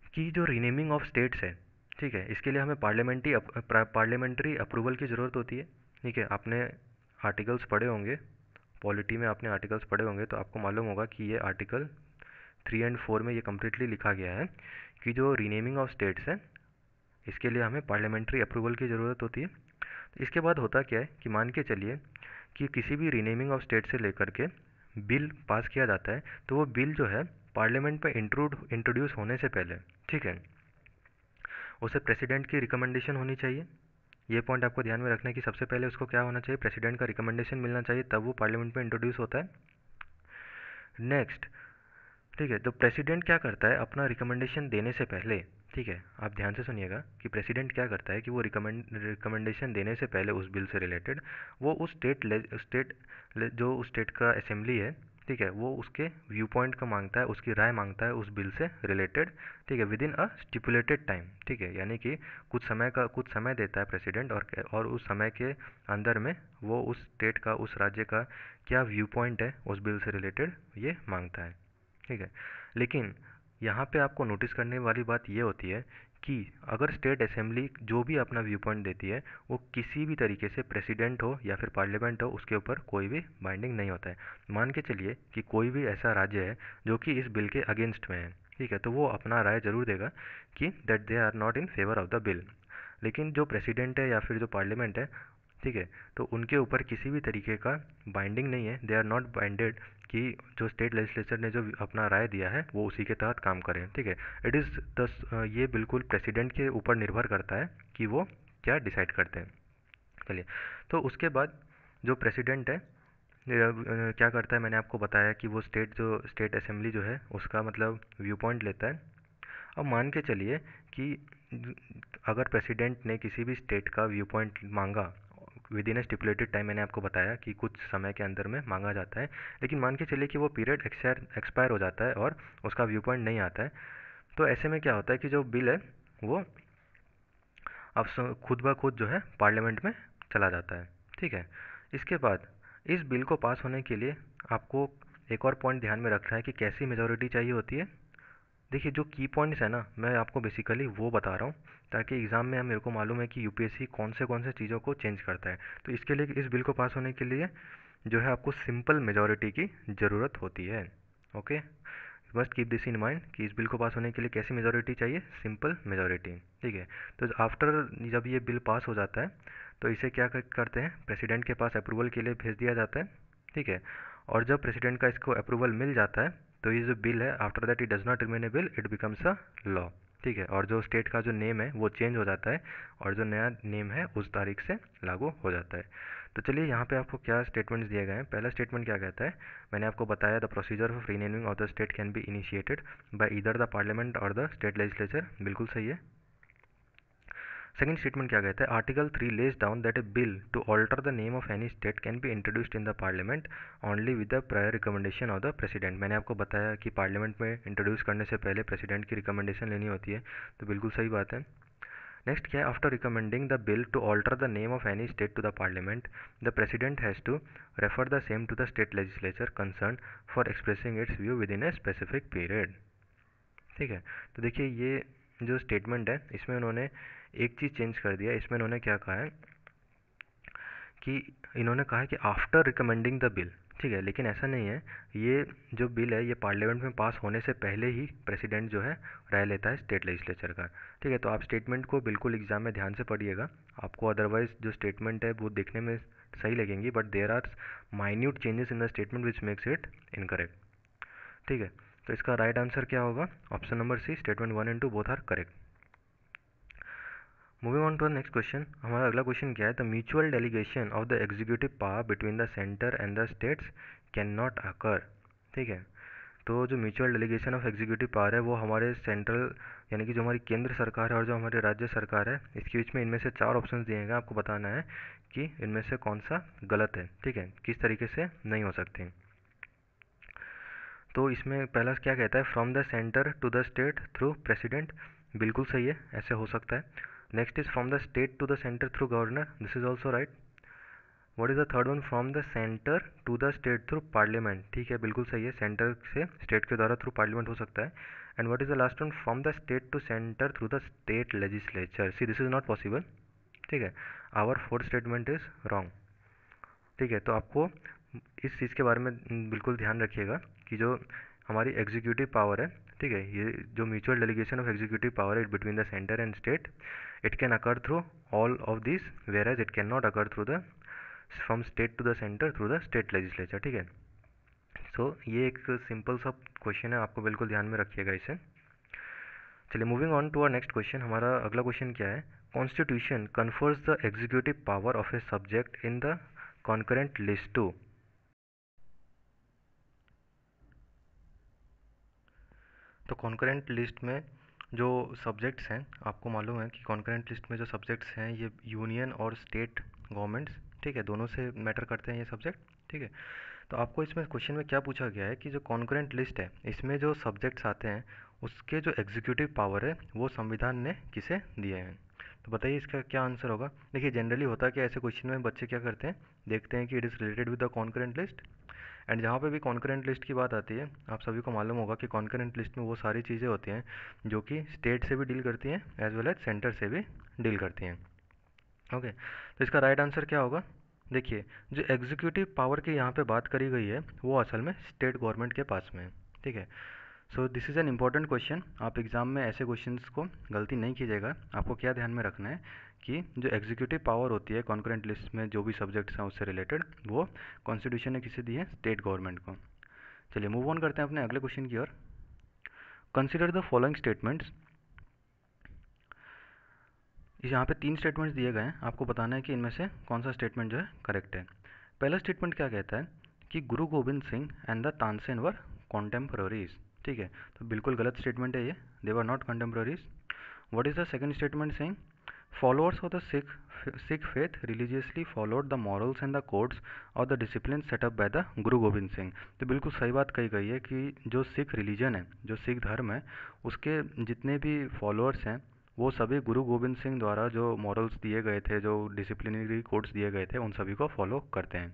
कि जो रीनेमिंग ऑफ स्टेट्स है, ठीक है, इसके लिए हमें पार्लियामेंट्री अप्रूवल की ज़रूरत होती है। ठीक है। आपने आर्टिकल्स पढ़े होंगे, पॉलिटी में आपने आर्टिकल्स पढ़े होंगे तो आपको मालूम होगा कि ये आर्टिकल 3 एंड 4 में ये कम्प्लीटली लिखा गया है कि जो रीनेमिंग ऑफ स्टेट्स है इसके लिए हमें पार्लियामेंट्री अप्रूवल की ज़रूरत होती है। तो इसके बाद होता क्या है कि मान के चलिए कि किसी भी रीनेमिंग ऑफ स्टेट से लेकर के बिल पास किया जाता है, तो वो बिल जो है पार्लियामेंट में इंट्रोड्यूस होने से पहले, ठीक है, उसे प्रेसिडेंट की रिकमेंडेशन होनी चाहिए। ये पॉइंट आपको ध्यान में रखना है कि सबसे पहले उसको क्या होना चाहिए, प्रेसिडेंट का रिकमेंडेशन मिलना चाहिए, तब वो पार्लियामेंट में इंट्रोड्यूस होता है। नेक्स्ट, ठीक है, तो प्रेसिडेंट क्या करता है अपना रिकमेंडेशन देने से पहले, ठीक है, आप ध्यान से सुनिएगा कि प्रेसिडेंट क्या करता है कि वो रिकमेंडेशन देने से पहले उस बिल से रिलेटेड वो उस जो उस स्टेट का असेंबली है, ठीक है, वो उसके व्यू पॉइंट का मांगता है, उसकी राय मांगता है उस बिल से रिलेटेड। ठीक है, with in a stipulated time. ठीक है, यानी कि कुछ समय देता है प्रेसिडेंट और उस समय के अंदर में वो उस स्टेट का, उस राज्य का क्या व्यू पॉइंट है उस बिल से रिलेटेड ये मांगता है। ठीक है। लेकिन यहाँ पे आपको नोटिस करने वाली बात ये होती है कि अगर स्टेट असेंबली जो भी अपना व्यू पॉइंट देती है वो किसी भी तरीके से प्रेसिडेंट हो या फिर पार्लियामेंट हो उसके ऊपर कोई भी बाइंडिंग नहीं होता है। मान के चलिए कि कोई भी ऐसा राज्य है जो कि इस बिल के अगेंस्ट में है, ठीक है, तो वो अपना राय जरूर देगा कि that they are not in favour of the bill. लेकिन जो प्रेसिडेंट है या फिर जो पार्लियामेंट है, ठीक है, तो उनके ऊपर किसी भी तरीके का बाइंडिंग नहीं है, दे आर नॉट बाइंडेड कि जो स्टेट लेजिस्लेचर ने जो अपना राय दिया है वो उसी के तहत काम करें। ठीक है। इट इज़ दस ये बिल्कुल प्रेसिडेंट के ऊपर निर्भर करता है कि वो क्या डिसाइड करते हैं। चलिए, तो उसके बाद जो प्रेसिडेंट है क्या करता है, मैंने आपको बताया कि वो स्टेट असेंबली जो है उसका मतलब व्यू पॉइंट लेता है। अब मान के चलिए कि अगर प्रेसिडेंट ने किसी भी स्टेट का व्यू पॉइंट मांगा with in A stipulated time, मैंने आपको बताया कि कुछ समय के अंदर में मांगा जाता है, लेकिन मान के चलिए कि वो पीरियड एक्सपायर हो जाता है और उसका व्यू पॉइंट नहीं आता है, तो ऐसे में क्या होता है कि जो बिल है वो अब खुद ब खुद जो है पार्लियामेंट में चला जाता है। ठीक है, इसके बाद इस बिल को पास होने के लिए आपको एक और पॉइंट ध्यान में रखना है कि कैसी मेजॉरिटी चाहिए होती है। देखिए, जो की पॉइंट्स है ना, मैं आपको बेसिकली वो बता रहा हूँ ताकि एग्ज़ाम में मेरे को मालूम है कि यूपीएससी कौन से चीज़ों को चेंज करता है। तो इसके लिए, इस बिल को पास होने के लिए जो है आपको सिंपल मेजॉरिटी की ज़रूरत होती है। Okay, must keep this in mind कि इस बिल को पास होने के लिए कैसी मेजॉरिटी चाहिए, सिंपल मेजॉरिटी। ठीक है, तो आफ्टर जब ये बिल पास हो जाता है तो इसे क्या करते हैं, प्रेसिडेंट के पास अप्रूवल के लिए भेज दिया जाता है। ठीक है, और जब प्रेसिडेंट का इसको अप्रूवल मिल जाता है तो ये जो बिल है, after that it does not remain A bill, it becomes a law. ठीक है, और जो स्टेट का जो नेम है वो चेंज हो जाता है और जो नया नेम है उस तारीख से लागू हो जाता है। तो चलिए यहाँ पे आपको क्या स्टेटमेंट्स दिए गए हैं। पहला स्टेटमेंट क्या कहता है, मैंने आपको बताया, the procedure of renaming of the state can be initiated by either the parliament और द स्टेट लेजिस्लेचर, बिल्कुल सही है। सेकंड स्टेटमेंट क्या कहता है, article 3 lays down that a bill to alter the name of any state can be introduced in the parliament only with the prior recommendation of the president. मैंने आपको बताया कि पार्लियामेंट में इंट्रोड्यूस करने से पहले प्रेसिडेंट की रिकमेंडेशन लेनी होती है, तो बिल्कुल सही बात है। नेक्स्ट क्या है, after recommending the bill to alter the name of any state to the parliament, the president has to refer the same to the state legislature concern for expressing its view within a specific period. ठीक है, तो देखिए ये जो स्टेटमेंट है इसमें उन्होंने एक चीज़ चेंज कर दिया। इसमें इन्होंने क्या कहा है कि इन्होंने कहा है कि आफ्टर रिकमेंडिंग द बिल। ठीक है, लेकिन ऐसा नहीं है, ये जो बिल है ये पार्लियामेंट में पास होने से पहले ही प्रेसिडेंट जो है राय लेता है स्टेट लेजिस्लेचर का। ठीक है, तो आप स्टेटमेंट को बिल्कुल एग्जाम में ध्यान से पढ़िएगा, आपको अदरवाइज जो स्टेटमेंट है वो देखने में सही लगेंगी, but there are minute changes in the statement which makes it incorrect. ठीक है, तो इसका राइट आंसर क्या होगा, option number C, statement 1 and 2 both are correct. Moving on to the next question, हमारा अगला क्वेश्चन क्या है, the mutual delegation of the executive power between the centre and the states can not occur. ठीक है, तो जो mutual delegation of executive power है वो हमारे सेंट्रल यानी कि जो हमारी केंद्र सरकार है और जो हमारे राज्य सरकार है, इसके बीच में इनमें से 4 ऑप्शन दिए गए, आपको बताना है कि इनमें से कौन सा गलत है। ठीक है, किस तरीके से नहीं हो सकते। तो इसमें पहला क्या कहता है, from the centre to the state through president, बिल्कुल सही है, ऐसे हो सकता है। Next is from the state to the centre through governor, this is also right. What is the third one, from the centre to the state through parliament, ठीक है, बिल्कुल सही है, सेंटर से स्टेट के द्वारा थ्रू पार्लियामेंट हो सकता है। And what is the last one, from the state to centre through the state legislature, see this is not possible. ठीक है, our fourth statement is wrong. ठीक है, तो आपको इस चीज़ के बारे में बिल्कुल ध्यान रखिएगा कि जो हमारी एग्जीक्यूटिव पावर है, ठीक है, ये जो mutual delegation of executive power है between the centre and state, it can occur through all of this, whereas it can not occur through the from state to the centre through the state legislature. ठीक है, सो ये एक सिंपल सा क्वेश्चन है, आपको बिल्कुल ध्यान में रखिएगा इसे। चलिए, moving on to our next question, हमारा अगला क्वेश्चन क्या है, constitution confers the executive power of a subject in the concurrent list to. तो कॉन्करेंट लिस्ट में जो सब्जेक्ट्स हैं, आपको मालूम है कि कॉन्करेंट लिस्ट में जो सब्जेक्ट्स हैं ये यूनियन और स्टेट गवर्नमेंट्स, ठीक है, दोनों से मैटर करते हैं ये सब्जेक्ट। ठीक है, तो आपको इसमें क्वेश्चन में क्या पूछा गया है कि जो कॉन्करेंट लिस्ट है इसमें जो सब्जेक्ट्स आते हैं उसके जो एग्जीक्यूटिव पावर है वो संविधान ने किसे दिए हैं। तो बताइए इसका क्या आंसर होगा। देखिए, जनरली होता है कि ऐसे क्वेश्चन में बच्चे क्या करते हैं, देखते हैं कि it is related with the concurrent list, and जहाँ पे भी कॉन्करेंट लिस्ट की बात आती है, आप सभी को मालूम होगा कि कॉन्करेंट लिस्ट में वो सारी चीज़ें होती हैं जो कि स्टेट से भी डील करती हैं एज वेल एज सेंटर से भी डील करती हैं। ओके, तो इसका राइट आंसर क्या होगा, देखिए, जो एग्जीक्यूटिव पावर की यहाँ पे बात करी गई है वो असल में स्टेट गवर्नमेंट के पास में है। ठीक है, सो this is an important question, आप एग्जाम में ऐसे क्वेश्चंस को गलती नहीं कीजिएगा। आपको क्या ध्यान में रखना है कि जो एग्जीक्यूटिव पावर होती है कॉन्करेंट लिस्ट में जो भी सब्जेक्ट्स हैं उससे रिलेटेड, वो कॉन्स्टिट्यूशन ने किसे दी है, स्टेट गवर्नमेंट को। चलिए, मूव ऑन करते हैं अपने अगले क्वेश्चन की ओर। कंसिडर द फॉलोइंग स्टेटमेंट्स, यहाँ पे 3 स्टेटमेंट्स दिए गए हैं, आपको बताना है कि इनमें से कौन सा स्टेटमेंट जो है करेक्ट है। पहला स्टेटमेंट क्या कहता है कि Guru Govind Singh and the Tansen were contemporaries. ठीक है, तो बिल्कुल गलत स्टेटमेंट है ये, they were not contemporaries. What is the second statement saying, Followers of the Sikh faith religiously followed the morals and the codes और the discipline set up by the गुरु गोविंद सिंह। तो बिल्कुल सही बात कही गई है कि जो सिख रिलीजन है, जो सिख धर्म है, उसके जितने भी फॉलोअर्स हैं वो सभी गुरु गोविंद सिंह द्वारा जो मॉरल्स दिए गए थे, जो डिसिप्लिनरी कोड्स दिए गए थे, उन सभी को फॉलो करते हैं।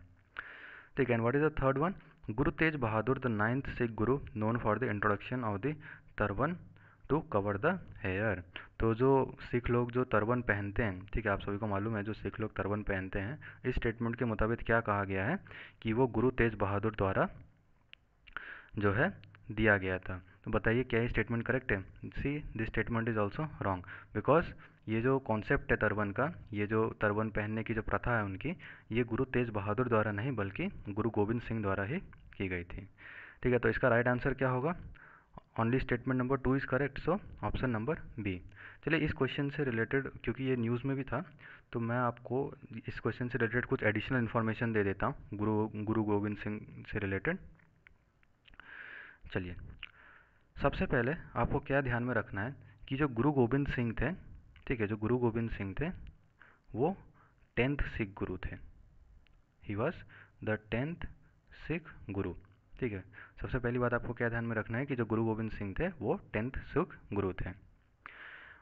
ठीक है। And what is the third one? Guru Tegh Bahadur the 9th Sikh Guru known for the introduction of the turban to cover the hair. तो जो सिख लोग जो टर्बन पहनते हैं, ठीक है, आप सभी को मालूम है जो सिख लोग टर्बन पहनते हैं, इस स्टेटमेंट के मुताबिक क्या कहा गया है कि वो गुरु तेज बहादुर द्वारा जो है दिया गया था। तो बताइए क्या ये स्टेटमेंट करेक्ट है? See this statement is also wrong, because ये जो कॉन्सेप्ट है टर्बन का, ये जो टर्बन पहनने की जो प्रथा है उनकी, ये गुरु तेज बहादुर द्वारा नहीं बल्कि गुरु गोविंद सिंह द्वारा ही की गई थी। ठीक है, तो इसका राइट आंसर क्या होगा? Only statement number 2 is correct, so option number B. चलिए इस क्वेश्चन से रिलेटेड, क्योंकि ये न्यूज़ में भी था, तो मैं आपको इस क्वेश्चन से रिलेटेड कुछ एडिशनल इन्फॉर्मेशन दे देता हूँ गुरु गोविंद सिंह से रिलेटेड। चलिए सबसे पहले आपको क्या ध्यान में रखना है कि जो गुरु गोविंद सिंह थे, ठीक है, जो गुरु गोविंद सिंह थे वो 10th सिख गुरु थे। He was the 10th Sikh गुरु। ठीक है, सबसे पहली बात आपको क्या ध्यान में रखना है कि जो गुरु गोविंद सिंह थे वो 10th सिख गुरु थे।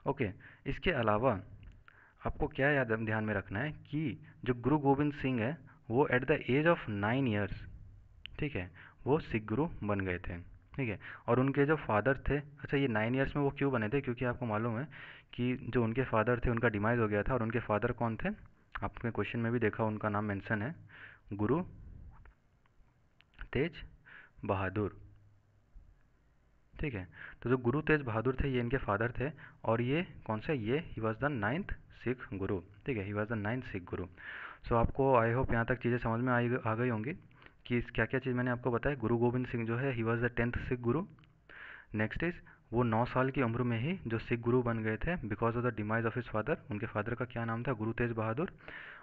ओके, इसके अलावा आपको क्या याद ध्यान में रखना है कि जो गुरु गोविंद सिंह है वो at the age of 9 years, ठीक है, वो सिख गुरु बन गए थे। ठीक है, और उनके जो फादर थे, अच्छा ये 9 ईयर्स में वो क्यों बने थे? क्योंकि आपको मालूम है कि जो उनके फादर थे उनका डिमाइज हो गया था, और उनके फादर कौन थे? आपने क्वेश्चन में भी देखा, उनका नाम मेंशन है, गुरु तेज बहादुर। ठीक है, तो जो गुरु तेज बहादुर थे ये इनके फादर थे, और ये कौन सा? ये he was the 9th Sikh गुरु। ठीक है, he was the 9th Sikh गुरु। सो आपको आई होप यहाँ तक चीज़ें समझ में आ गई होंगी कि क्या क्या चीज़ मैंने आपको बताया। गुरु गोविंद सिंह जो है he was the 10th Sikh Guru. Next is वो 9 साल की उम्र में ही जो सिख गुरु बन गए थे because of the demise of his father. उनके फादर का क्या नाम था? गुरु तेज बहादुर,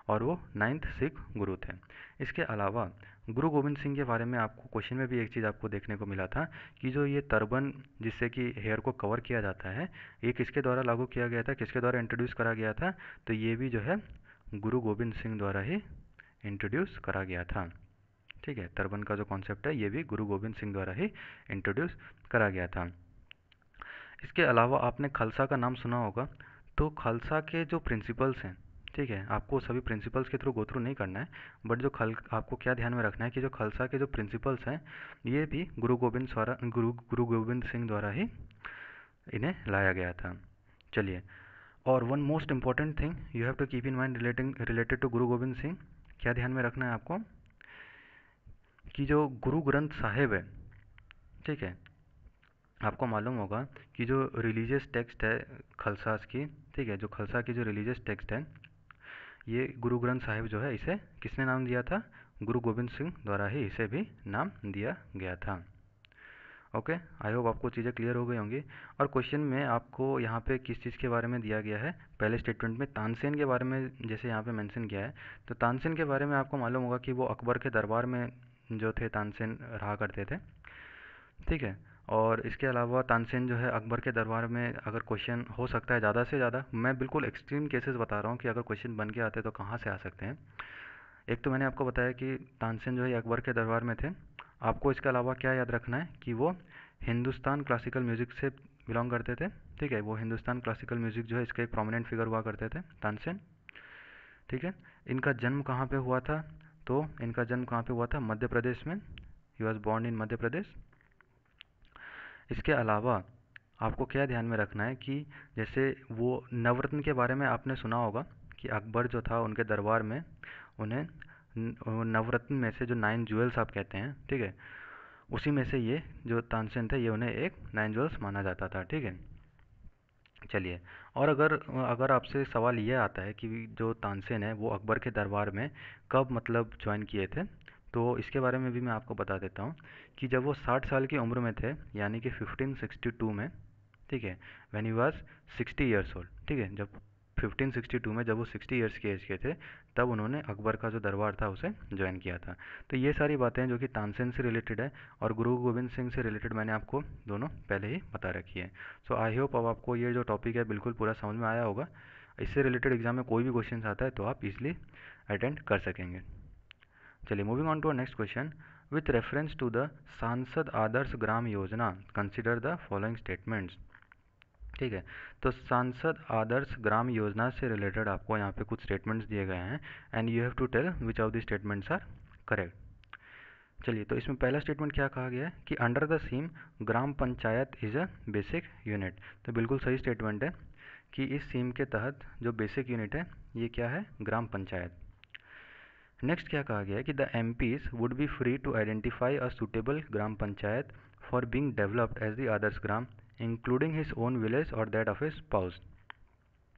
और वो 9th सिख गुरु थे। इसके अलावा गुरु गोविंद सिंह के बारे में आपको क्वेश्चन में भी एक चीज़ आपको देखने को मिला था कि जो ये टर्बन जिससे कि हेयर को कवर किया जाता है, ये किसके द्वारा लागू किया गया था, किसके द्वारा इंट्रोड्यूस करा गया था? तो ये भी जो है गुरु गोविंद सिंह द्वारा ही इंट्रोड्यूस करा गया था। ठीक है, टर्बन का जो कॉन्सेप्ट है ये भी गुरु गोविंद सिंह द्वारा ही इंट्रोड्यूस करा गया था। इसके अलावा आपने खालसा का नाम सुना होगा, तो खालसा के जो प्रिंसिपल्स हैं, ठीक है, आपको सभी प्रिंसिपल्स के थ्रू गो थ्रू नहीं करना है, बट जो आपको क्या ध्यान में रखना है कि जो खालसा के जो प्रिंसिपल्स हैं ये भी गुरु गोविंद सिंह द्वारा ही इन्हें लाया गया था। चलिए, और one most important thing you have to keep in mind related to Guru Govind Singh, क्या ध्यान में रखना है आपको कि जो गुरु ग्रंथ साहिब है, ठीक है, आपको मालूम होगा कि जो रिलीजियस टेक्स्ट है खालसा की, ठीक है, जो खालसा की जो रिलीजियस टेक्स्ट है, ये गुरु ग्रंथ साहिब जो है इसे किसने नाम दिया था? गुरु गोविंद सिंह द्वारा ही इसे भी नाम दिया गया था। ओके, आई होप आपको चीज़ें क्लियर हो गई होंगी। और क्वेश्चन में आपको यहाँ पे किस चीज़ के बारे में दिया गया है? पहले स्टेटमेंट में तानसेन के बारे में जैसे यहाँ पे मेंशन किया है, तो तानसेन के बारे में आपको मालूम होगा कि वो अकबर के दरबार में जो थे तानसेन रहा करते थे। ठीक है, और इसके अलावा तानसेन जो है अकबर के दरबार में, अगर क्वेश्चन हो सकता है ज़्यादा से ज़्यादा, मैं बिल्कुल एक्सट्रीम केसेस बता रहा हूँ कि अगर क्वेश्चन बन के आते तो कहाँ से आ सकते हैं। एक तो मैंने आपको बताया कि तानसेन जो है अकबर के दरबार में थे। आपको इसके अलावा क्या याद रखना है कि वो हिंदुस्तान क्लासिकल म्यूज़िक से बिलोंग करते थे। ठीक है, वो हिंदुस्तान क्लासिकल म्यूज़िक जो है इसके एक प्रोमिनेंट फिगर हुआ करते थे तानसेन। ठीक है, इनका जन्म कहाँ पे हुआ था? तो इनका जन्म कहाँ पे हुआ था? मध्य प्रदेश में। He was born in Madhya Pradesh. इसके अलावा आपको क्या ध्यान में रखना है कि जैसे वो नवरत्न के बारे में आपने सुना होगा कि अकबर जो था उनके दरबार में उन्हें नवरत्न में से जो 9 ज्वेल्स आप कहते हैं, ठीक है, उसी में से ये जो तानसेन थे ये उन्हें एक 9 ज्वेल्स माना जाता था। ठीक है, चलिए, और अगर अगर आपसे सवाल ये आता है कि जो तानसेन है वो अकबर के दरबार में कब मतलब ज्वाइन किए थे, तो इसके बारे में भी मैं आपको बता देता हूँ कि जब वो 60 साल की उम्र में थे, यानी कि 1562 में, ठीक है, when he was 60 years old. ठीक है, जब 1562 में जब वो 60 ईयर्स के एज के थे, तब उन्होंने अकबर का जो दरबार था उसे ज्वाइन किया था। तो ये सारी बातें जो कि तानसेन से रिलेटेड है और गुरु गोविंद सिंह से रिलेटेड मैंने आपको दोनों पहले ही बता रखी है। सो आई होप अब आपको ये जो टॉपिक है बिल्कुल पूरा समझ में आया होगा। इससे रिलेटेड एग्जाम में कोई भी क्वेश्चन आता है तो आप इजीली अटेंड कर सकेंगे। चलिए moving on to next question, with reference to the Saansad Adarsh Gram Yojana consider the following statements. ठीक है, तो सांसद आदर्श ग्राम योजना से रिलेटेड आपको यहाँ पे कुछ स्टेटमेंट्स दिए गए हैं and you have to tell which of the statements are correct. चलिए, तो इसमें पहला स्टेटमेंट क्या कहा गया है कि under the scheme gram panchayat is a basic unit. तो बिल्कुल सही स्टेटमेंट है कि इस सीम के तहत जो बेसिक यूनिट है ये क्या है, ग्राम पंचायत। नेक्स्ट क्या कहा गया है कि the MPs would be free to identify a suitable gram panchayat for being developed as the Adarsh Gram including his own village और दैट ऑफ हिज स्पाउस।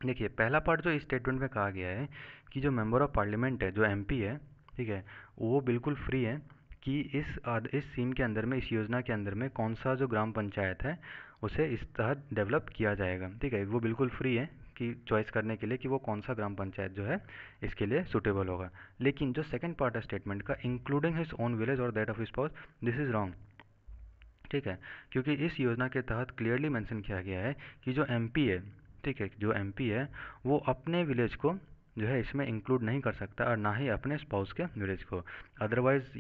देखिए, पहला पार्ट जो इस स्टेटमेंट में कहा गया है कि जो मेंबर ऑफ पार्लियामेंट है, जो एमपी है, ठीक है, वो बिल्कुल फ्री है कि इस स्कीम के अंदर में, इस योजना के अंदर में कौन सा जो ग्राम पंचायत है उसे इस तहत डेवलप किया जाएगा। ठीक है, वो बिल्कुल फ्री है कि चॉइस करने के लिए कि वो कौन सा ग्राम पंचायत जो है इसके लिए सूटेबल होगा। लेकिन जो सेकंड पार्ट है स्टेटमेंट का, इंक्लूडिंग हिज ओन विलेज और that of his spouse, this is wrong. ठीक है, क्योंकि इस योजना के तहत क्लियरली मेंशन किया गया है कि जो एमपी है, ठीक है, जो एमपी है वो अपने विलेज को जो है इसमें इंक्लूड नहीं कर सकता और ना ही अपने स्पाउस के विलेज को। अदरवाइज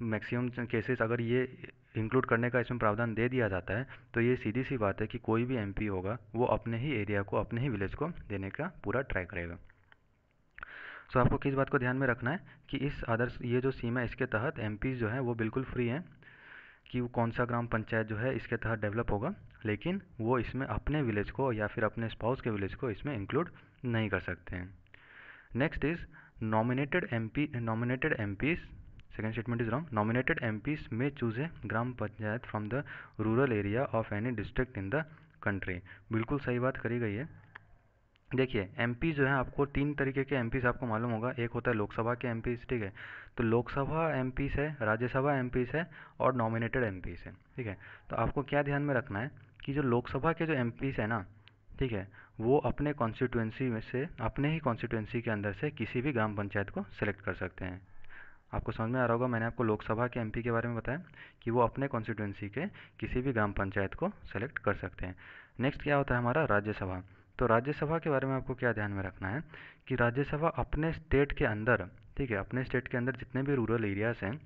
मैक्सिमम केसेस अगर ये इंक्लूड करने का इसमें प्रावधान दे दिया जाता है तो ये सीधी सी बात है कि कोई भी एमपी होगा वो अपने ही एरिया को, अपने ही विलेज को देने का पूरा ट्राई करेगा। सो आपको किस बात को ध्यान में रखना है कि इस आदर्श ये जो स्कीम है इसके तहत एमपी जो है वो बिल्कुल फ्री हैं कि वो कौन सा ग्राम पंचायत जो है इसके तहत डेवलप होगा, लेकिन वो इसमें अपने विलेज को या फिर अपने स्पाउस के विलेज को इसमें इंक्लूड नहीं कर सकते हैं। Next is nominated MPs, second statement is wrong, nominated MPs में choose a gram panchayat from the rural area of any district in the country. बिल्कुल सही बात करी गई है। देखिए, एमपी जो है आपको तीन तरीके के एमपीज आपको मालूम होगा। एक होता है लोकसभा के एमपीज, ठीक है, तो लोकसभा एमपीज है, राज्यसभा एमपीज है और नॉमिनेटेड एमपीज है। ठीक है, तो आपको क्या ध्यान में रखना है कि जो लोकसभा के जो एमपीज है ना, ठीक है, वो अपने कॉन्स्टिट्यूंसी में से, अपने ही कॉन्स्टिट्यूंसी के अंदर से किसी भी ग्राम पंचायत को सिलेक्ट कर सकते हैं। आपको समझ में आ रहा होगा, मैंने आपको लोकसभा के एमपी के बारे में बताया कि वो अपने कॉन्स्टिट्यूंसी के किसी भी ग्राम पंचायत को सेलेक्ट कर सकते हैं। नेक्स्ट क्या होता है हमारा, राज्यसभा। तो राज्यसभा के बारे में आपको क्या ध्यान में रखना है कि राज्यसभा अपने स्टेट के अंदर, ठीक है, अपने स्टेट के अंदर जितने भी रूरल एरियाज़ हैं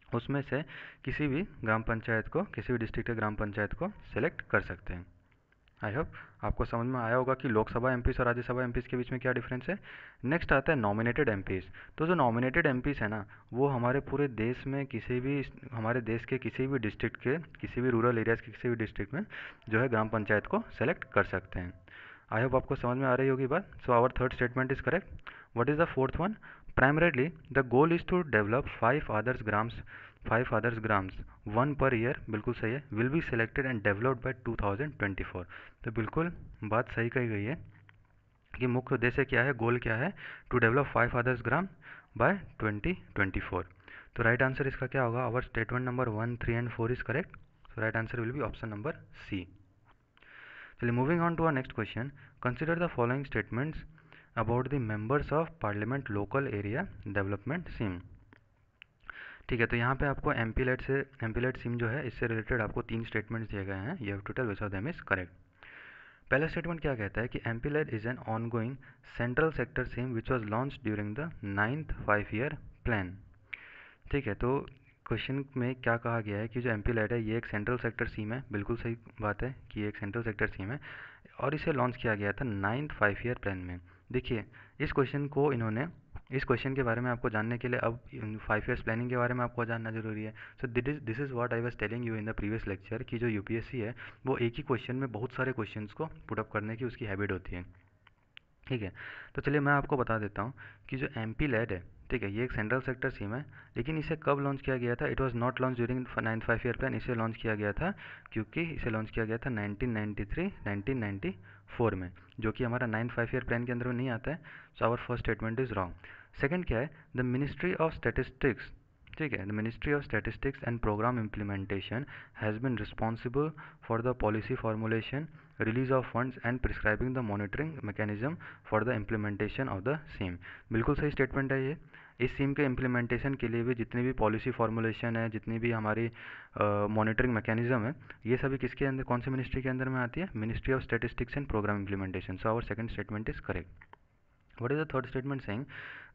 उसमें से किसी भी ग्राम पंचायत को, किसी भी डिस्ट्रिक्ट के ग्राम पंचायत को सेलेक्ट कर सकते हैं। आई होप आपको समझ में आया होगा कि लोकसभा एमपीज और राज्यसभा एमपीज के बीच में क्या डिफरेंस है। नेक्स्ट आता है नॉमिनेटेड एमपीज। तो जो नॉमिनेटेड एमपीज है ना, वो हमारे पूरे देश में किसी भी, हमारे देश के किसी भी डिस्ट्रिक्ट के, किसी भी रूरल एरियाज़ के किसी भी डिस्ट्रिक्ट में जो है ग्राम पंचायत को सेलेक्ट कर सकते हैं। आई होप आपको समझ में आ रही होगी बात। So our third statement is correct. What is the fourth one, primarily the goal is to develop 5 others grams 1 per year, बिल्कुल सही है, will be selected and developed by 2024। तो बिल्कुल बात सही कही गई है कि मुख्य उद्देश्य क्या है, गोल क्या है, to develop 5 others gram by 2024। तो राइट आंसर इसका क्या होगा, our statement number 1, 3 and 4 is correct. So right answer will be option number C. चलिए moving on to our next question, consider the following statements about the members of parliament local area development scheme. ठीक है, तो यहाँ पे आपको एमपीलेट सिम जो है इससे रिलेटेड आपको तीन स्टेटमेंट्स दिए गए हैं। You have to tell which of them is correct. पहला स्टेटमेंट क्या कहता है कि MPLAD is an ongoing central sector scheme which was launch during the 9th 5-year plan. ठीक है, तो क्वेश्चन में क्या कहा गया है कि जो एमपीलेट है ये एक सेंट्रल सेक्टर सिम है। बिल्कुल सही बात है कि ये एक सेंट्रल सेक्टर सिम है और इसे लॉन्च किया गया था 9th 5-year प्लान में। देखिए, इस क्वेश्चन के बारे में आपको जानने के लिए अब 5 years प्लानिंग के बारे में आपको जानना जरूरी है। सो this is what I was telling you in the previous lecture कि जो यूपीएससी है वो एक ही क्वेश्चन में बहुत सारे क्वेश्चंस को पुटअप करने की उसकी हैबिट होती है। ठीक है, तो चलिए मैं आपको बता देता हूँ कि जो एमपीलेट है, ठीक है, ये एक सेंट्रल सेक्टर सिम है, लेकिन इसे कब लॉन्च किया गया था, it was not launch during 9th 5-year plan. इसे लॉन्च किया गया था क्योंकि इसे लॉन्च किया गया था 1993-1994 में, जो कि हमारा 9th 5-year प्लान के अंदर में नहीं आता है। So our first statement is wrong. Second क्या है, द मिनिस्ट्री ऑफ स्टैटिस्टिक्स, ठीक है, the ministry of statistics and programme implementation has been responsible for the policy formulation, release of funds and prescribing the monitoring mechanism for the implementation of the same. बिल्कुल सही स्टेटमेंट है ये। इस सीम के इम्प्लीमेंटेशन के लिए भी जितनी भी पॉलिसी फॉर्मुलेशन है, जितनी भी हमारी मॉनिटरिंग मैकेनिज्म है, ये सभी किसके अंदर, कौन से मिनिस्ट्री के अंदर में आती है? Ministry of statistics and programme implementation. So our second statement is correct. What is the third statement saying?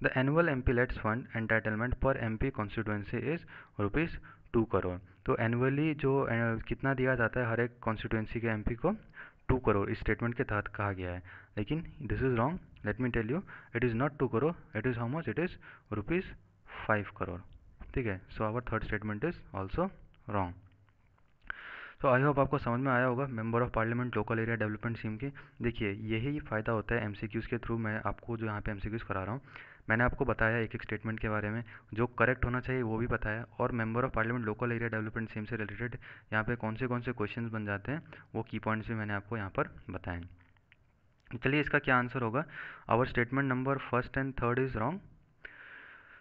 The annual MP Lets Fund entitlement per MP constituency is rupees 2 crore. तो एनुअली जो कितना दिया जाता है हर एक कॉन्स्टिट्यूंसी के एमपी को? 2 करोड़ इस स्टेटमेंट के तहत कहा गया है। लेकिन this is wrong. Let me tell you, it is not 2 crore, it is how much? It is rupees 5 crore. ठीक है, so our third statement is also wrong. तो आई होप आपको समझ में आया होगा member of parliament local area development scheme की। देखिए यही फ़ायदा होता है एमसीक्यूज़ के थ्रू। मैं आपको जो यहाँ पे एमसीक्यूज़ करा रहा हूँ, मैंने आपको बताया एक एक स्टेटमेंट के बारे में, जो करेक्ट होना चाहिए वो भी बताया, और member of parliament local area development scheme से रिलेटेड यहाँ पे कौन से क्वेश्चन बन जाते हैं वो की पॉइंट्स भी मैंने आपको यहाँ पर बताएं। चलिए इसका क्या आंसर होगा? Our statement number first and third is wrong,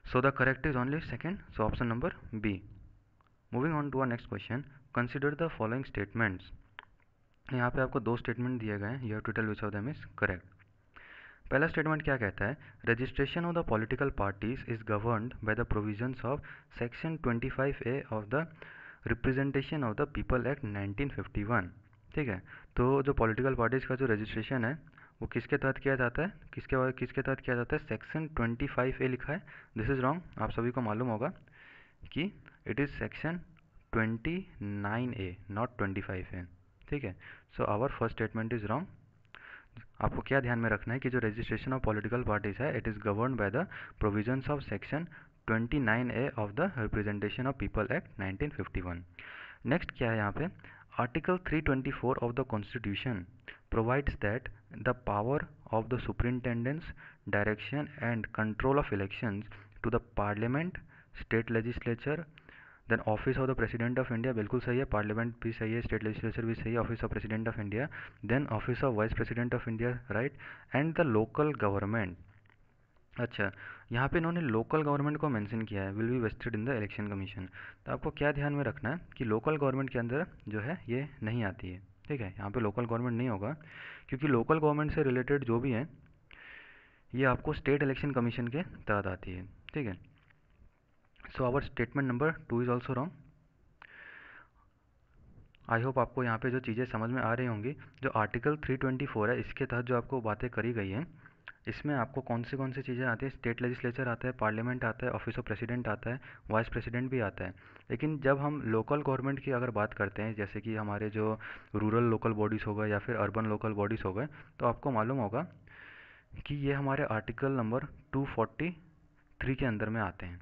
so the correct is only second, so option number B. Moving on to our next question, consider the following statements. यहाँ पे आपको दो स्टेटमेंट दिए गए हैं, you have to tell which of them is correct. पहला स्टेटमेंट क्या कहता है? Registration of the political parties is governed by the provisions of section 25A of the representation of the people act 1951। ठीक है, तो जो पॉलिटिकल पार्टीज का जो रजिस्ट्रेशन है वो किसके तहत किया जाता है? किसके तहत किया जाता है? सेक्शन 25A लिखा है। दिस इज़ रॉन्ग, आप सभी को मालूम होगा कि it is section 29A not 25A। ठीक है, so our first statement is wrong. आपको क्या ध्यान में रखना है कि जो रजिस्ट्रेशन ऑफ पॉलिटिकल पार्टीज है it is govern by the provisions of section 29A of the representation of people act 1951। नेक्स्ट क्या है यहाँ पे? आर्टिकल 324 ऑफ the constitution provides that the power of the superintendence, direction and control of elections to the parliament, state legislature, then office of the president of India, बिल्कुल सही है, पार्लियामेंट भी सही है, स्टेट लेजिस्लेचर भी सही है, office of president of India, then office of vice president of India, right, and the local government. अच्छा, यहाँ पे इन्होंने लोकल गवर्नमेंट को मेंशन किया है, will be vested in the election commission. तो आपको क्या ध्यान में रखना है कि लोकल गवर्नमेंट के अंदर जो है ये नहीं आती है। ठीक है, यहाँ पे लोकल गवर्नमेंट नहीं होगा, क्योंकि लोकल गवर्नमेंट से रिलेटेड जो भी है ये आपको स्टेट इलेक्शन कमीशन के तहत आती है। ठीक है, so our statement number 2 is also wrong. I hope आपको यहाँ पे जो चीज़ें समझ में आ रही होंगी। जो आर्टिकल 324 है इसके तहत जो आपको बातें करी गई हैं, इसमें आपको कौन सी चीज़ें आती है? स्टेट लेजिस्लेचर आता है, पार्लियामेंट आता है, ऑफिस ऑफ प्रेसिडेंट आता है, वाइस प्रेसिडेंट भी आता है। लेकिन जब हम लोकल गवर्नमेंट की अगर बात करते हैं, जैसे कि हमारे जो रूरल लोकल बॉडीज़ हो गए या फिर अर्बन लोकल बॉडीज़ हो गए, तो आपको मालूम होगा कि ये हमारे आर्टिकल नंबर 243 के अंदर में आते हैं।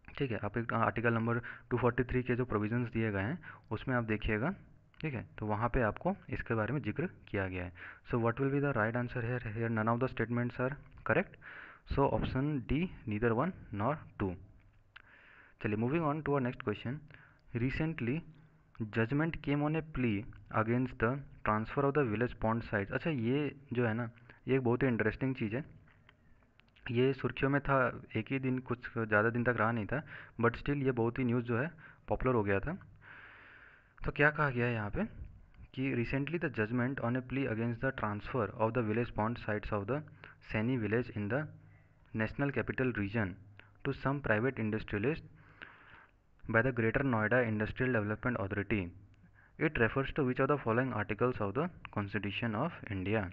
ठीक है, आप एक आर्टिकल नंबर 243 के जो प्रोविजंस दिए गए हैं उसमें आप देखिएगा। ठीक है, तो वहाँ पे आपको इसके बारे में जिक्र किया गया है। So what will be the right answer here none of the statements are correct, so option D neither 1 nor 2। चलिए moving on to our next question, recently judgement came on a plea against the transfer of the village pond sites. अच्छा, ये जो है ना, ये एक बहुत ही इंटरेस्टिंग चीज़ है। ये सुर्खियों में था, एक ही दिन, कुछ ज़्यादा दिन तक रहा नहीं था, बट स्टिल ये बहुत ही न्यूज़ जो है पॉपुलर हो गया था। तो क्या कहा गया है यहाँ पे कि recently the judgement on a plea against the transfer of the village pond sites of the Saini village in the national capital region to some private industrialist by the greater Noida industrial development authority, it refers to which of the following articles of the constitution of India.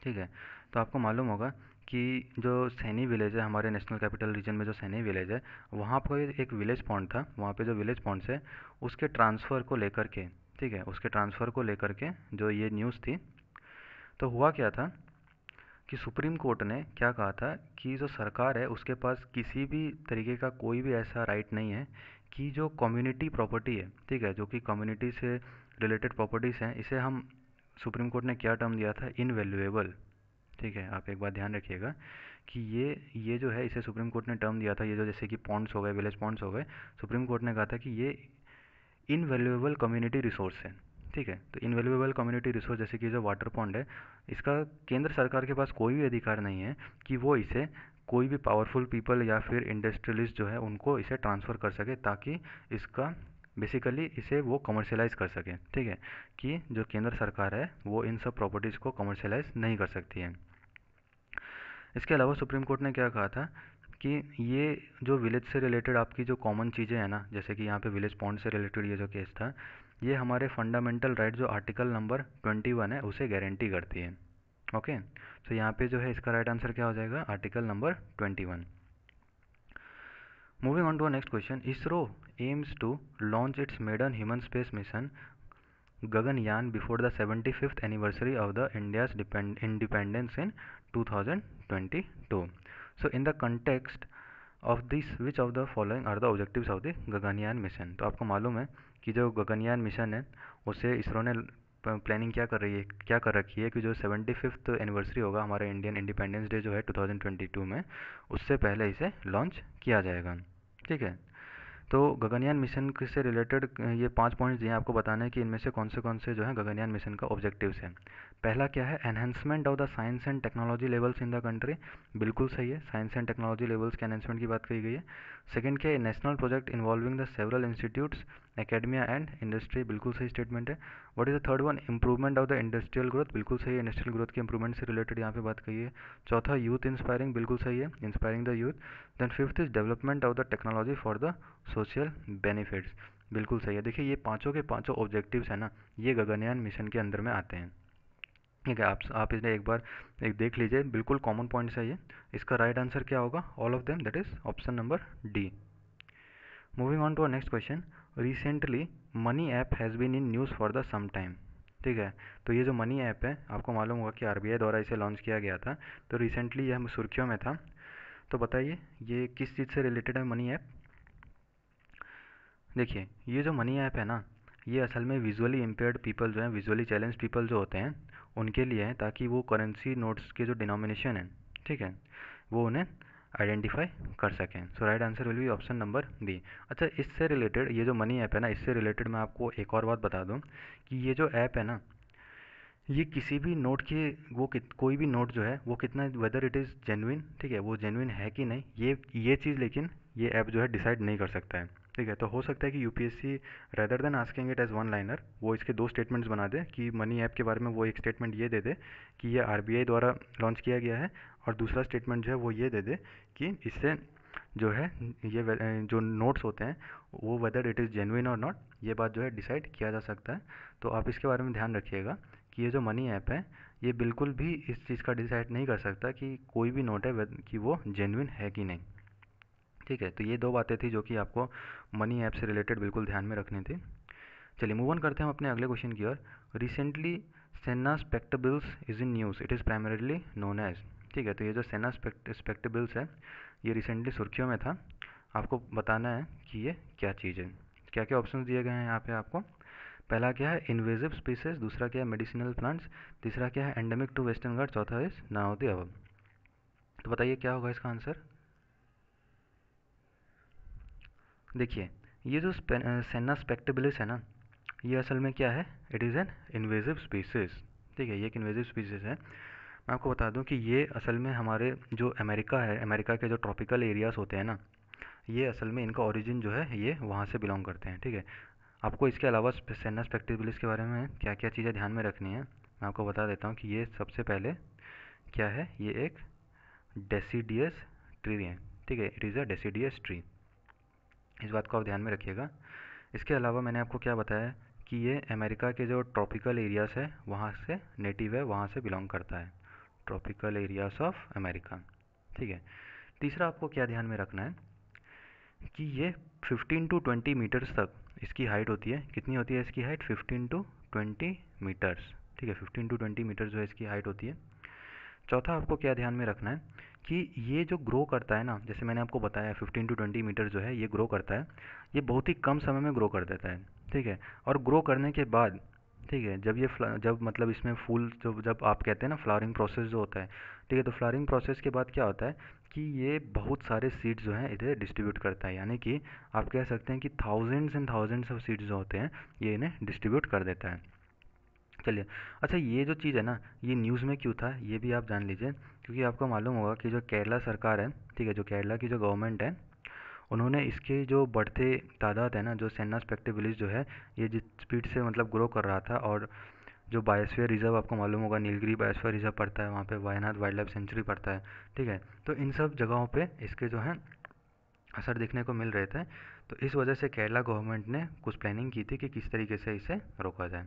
ठीक है, तो आपको मालूम होगा कि जो सैनी विलेज है हमारे नेशनल कैपिटल रीजन में, जो सैनी विलेज है वहाँ पर एक विलेज पॉइंट था, वहाँ पे जो विलेज पॉइंट्स है उसके ट्रांसफ़र को लेकर के, ठीक है, उसके ट्रांसफ़र को लेकर के जो ये न्यूज़ थी, तो हुआ क्या था कि सुप्रीम कोर्ट ने क्या कहा था कि जो सरकार है उसके पास किसी भी तरीके का कोई भी ऐसा राइट नहीं है कि जो कम्युनिटी प्रॉपर्टी है, ठीक है, जो कि कम्युनिटी से रिलेटेड प्रॉपर्टीज़ हैं, इसे हम, सुप्रीम कोर्ट ने क्या टर्म दिया था? इनवैल्यूएबल। ठीक है, आप एक बात ध्यान रखिएगा कि ये जो है इसे सुप्रीम कोर्ट ने टर्म दिया था, ये जो जैसे कि पॉन्ड्स हो गए, विलेज पॉन्ड्स हो गए, सुप्रीम कोर्ट ने कहा था कि ये इनवैल्यूएबल कम्युनिटी रिसोर्स है। ठीक है, तो इनवैल्यूएबल कम्युनिटी रिसोर्स जैसे कि जो वाटर पॉन्ड है, इसका केंद्र सरकार के पास कोई भी अधिकार नहीं है कि वो इसे कोई भी पावरफुल पीपल या फिर इंडस्ट्रियलिस्ट जो है उनको इसे ट्रांसफ़र कर सके, ताकि इसका बेसिकली इसे वो कमर्शियलाइज़ कर सके, ठीक है, कि जो केंद्र सरकार है वो इन सब प्रॉपर्टीज़ को कमर्शियलाइज़ नहीं कर सकती है। इसके अलावा सुप्रीम कोर्ट ने क्या कहा था कि ये जो विलेज से रिलेटेड आपकी जो कॉमन चीज़ें हैं ना, जैसे कि यहाँ पे विलेज पॉन्ड से रिलेटेड ये जो केस था, ये हमारे फंडामेंटल राइट जो आर्टिकल नंबर 21 है उसे गारंटी करती है। ओके, तो यहाँ पे जो है इसका राइट आंसर क्या हो जाएगा, article number 21। Moving on to next question, ISRO aims to launch its maiden human space mission Gaganyaan before the 75th anniversary of the India's independence in 2022. So in the context of this, which of the following are the objectives of the Gaganyaan mission? तो आपको मालूम है कि जो गगनयान मिशन है उसे इसरो ने प्लानिंग क्या कर रखी है कि जो 75th एनिवर्सरी होगा हमारा इंडियन इंडिपेंडेंस डे जो है 2022 में, उससे पहले इसे लॉन्च किया जाएगा। ठीक है, तो गगनयान मिशन से रिलेटेड ये 5 पॉइंट्स दिए हैं, आपको बताना है कि इनमें से कौन से जो है गगनयान मिशन का ऑब्जेक्टिव्स हैं। पहला क्या है, enhancement of the science and technology levels in the country, बिल्कुल सही है, साइंस एंड टेक्नोलॉजी लेवल्स के एनहेंसमेंट की बात कही गई है। सेकंड क्या है, national project involving the several institutes academia and industry, बिल्कुल सही स्टेटमेंट है। What is the third one, improvement of the industrial growth, बिल्कुल सही है, इंडस्ट्रियल ग्रोथ के इंप्रूवमेंट से रिलेटेड यहाँ पे बात कही है। चौथा, यूथ इंस्पायरिंग, बिल्कुल सही है, inspiring the youth. Then fifth is development of the technology for the social benefits, बिल्कुल सही है। देखिए ये पांचों के पांचों ऑब्जेक्टिव्स है ना, ये गगनयान मिशन के अंदर में आते हैं। ठीक है, आप इन्हें एक देख लीजिए, बिल्कुल कॉमन पॉइंट्स है ये। इसका राइट आंसर क्या होगा, all of them, that is option number D. Moving on to next question, recently money app has been in news for the some time. ठीक है, तो ये जो मनी ऐप है आपको मालूम होगा कि आरबीआई द्वारा इसे लॉन्च किया गया था, तो रिसेंटली यह सुर्खियों में था। तो बताइए ये किस चीज़ से रिलेटेड है मनी ऐप। देखिए ये जो मनी ऐप है ना, ये असल में विजुअली इम्पेयर्ड पीपल जो हैं, विजुअली चैलेंज पीपल जो होते हैं उनके लिए है, ताकि वो करेंसी नोट्स के जो डिनोमिनेशन है, ठीक है, वो उन्हें आइडेंटिफाई कर सकें। So right answer will be option number B. अच्छा, इससे रिलेटेड ये जो मनी ऐप है ना, इससे रिलेटेड मैं आपको एक और बात बता दूं कि ये जो ऐप है ना, ये किसी भी नोट के कोई भी नोट जो है वो कितना, वेदर इट इज़ जेन्युइन, ठीक है, वो जेन्युइन है कि नहीं, ये चीज़ लेकिन ये ऐप जो है डिसाइड नहीं कर सकता है। ठीक है, तो हो सकता है कि UPSC rather than asking it as one liner, वो इसके दो स्टेटमेंट्स बना दे कि मनी ऐप के बारे में वो एक स्टेटमेंट ये दे दे कि ये आरबीआई द्वारा लॉन्च किया गया है, और दूसरा स्टेटमेंट जो है वो ये दे दे कि इससे जो है ये जो नोट्स होते हैं वो वेदर इट इज़ जेन्युइन और नॉट, ये बात जो है डिसाइड किया जा सकता है। तो आप इसके बारे में ध्यान रखिएगा कि ये जो मनी ऐप है ये बिल्कुल भी इस चीज़ का डिसाइड नहीं कर सकता कि कोई भी नोट है कि वो जेन्युइन है कि नहीं। ठीक है, तो ये दो बातें थी जो कि आपको मनी ऐप से रिलेटेड बिल्कुल ध्यान में रखनी थी। चलिए मूव ऑन करते हैं हम अपने अगले क्वेश्चन की ओर। Recently senna spectabilis is in news, it is primarily known as. ठीक है, तो ये जो सेना स्पेक्टेबल्स है ये रिसेंटली सुर्खियों में था, आपको बताना है कि ये क्या चीज़ है। क्या क्या ऑप्शंस दिए गए हैं यहाँ पे आपको। पहला क्या है, इन्वेजिव स्पीसीज, दूसरा क्या है, मेडिसिनल प्लांट्स, तीसरा क्या है, एंडेमिक टू वेस्टर्न घाट, चौथा is none of the above. तो बताइए क्या होगा इसका आंसर। देखिए ये जो सेना स्पेक्टेबिलिस है ना, ये असल में क्या है, it is N invasive species. ठीक है, ये एक इन्वेजिव स्पीसीज है। मैं आपको बता दूं कि ये असल में हमारे जो अमेरिका है, अमेरिका के जो ट्रॉपिकल एरियाज़ होते हैं ना, ये असल में इनका ओरिजिन जो है ये वहाँ से बिलोंग करते हैं। ठीक है, आपको इसके अलावा सेना स्पेक्टेबिलिस के बारे में क्या क्या चीज़ें ध्यान में रखनी है मैं आपको बता देता हूँ कि ये सबसे पहले क्या है, ये एक डेसीडियस ट्री है। ठीक है, it is a deciduous tree, इस बात को आप ध्यान में रखिएगा। इसके अलावा मैंने आपको क्या बताया कि ये अमेरिका के जो ट्रॉपिकल एरियाज़ है वहाँ से नेटिव है, वहाँ से बिलोंग करता है, ट्रॉपिकल एरियाज ऑफ अमेरिका। ठीक है, तीसरा आपको क्या ध्यान में रखना है कि ये 15 टू 20 मीटर्स तक इसकी हाइट होती है। कितनी होती है इसकी हाइट, 15 टू 20 मीटर्स। ठीक है, 15 टू 20 मीटर्स जो है इसकी हाइट होती है। चौथा आपको क्या ध्यान में रखना है कि ये जो ग्रो करता है ना, जैसे मैंने आपको बताया 15 टू 20 मीटर जो है ये ग्रो करता है, ये बहुत ही कम समय में ग्रो कर देता है। ठीक है, और ग्रो करने के बाद, ठीक है, जब मतलब इसमें फूल जब आप कहते हैं ना फ्लावरिंग प्रोसेस जो होता है, ठीक है, तो फ्लावरिंग प्रोसेस के बाद क्या होता है कि ये बहुत सारे सीड्स जो हैं इधर डिस्ट्रीब्यूट करता है, यानी कि आप कह सकते हैं कि thousands and thousands of seeds जो होते हैं ये इन्हें डिस्ट्रीब्यूट कर देता है। चलिए। अच्छा, ये जो चीज़ है ना, ये न्यूज़ में क्यों था ये भी आप जान लीजिए। क्योंकि आपको मालूम होगा कि जो केरला सरकार है, ठीक है, जो केरला की जो गवर्नमेंट है, उन्होंने इसके जो बढ़ते तादाद है ना, जो सेन्नास पेक्टिविलिस जो है, ये जिस स्पीड से मतलब ग्रो कर रहा था, और जो बायोस्फीयर रिजर्व आपको मालूम होगा, नीलगिरी बायोस्फीयर रिजर्व पड़ता है वहाँ पे, वायनाड वाइल्ड लाइफ सेंचुरी पड़ता है, ठीक है। तो इन सब जगहों पे इसके जो है असर देखने को मिल रहे थे। तो इस वजह से केरला गवर्नमेंट ने कुछ प्लानिंग की थी कि किस तरीके से इसे रोका जाए।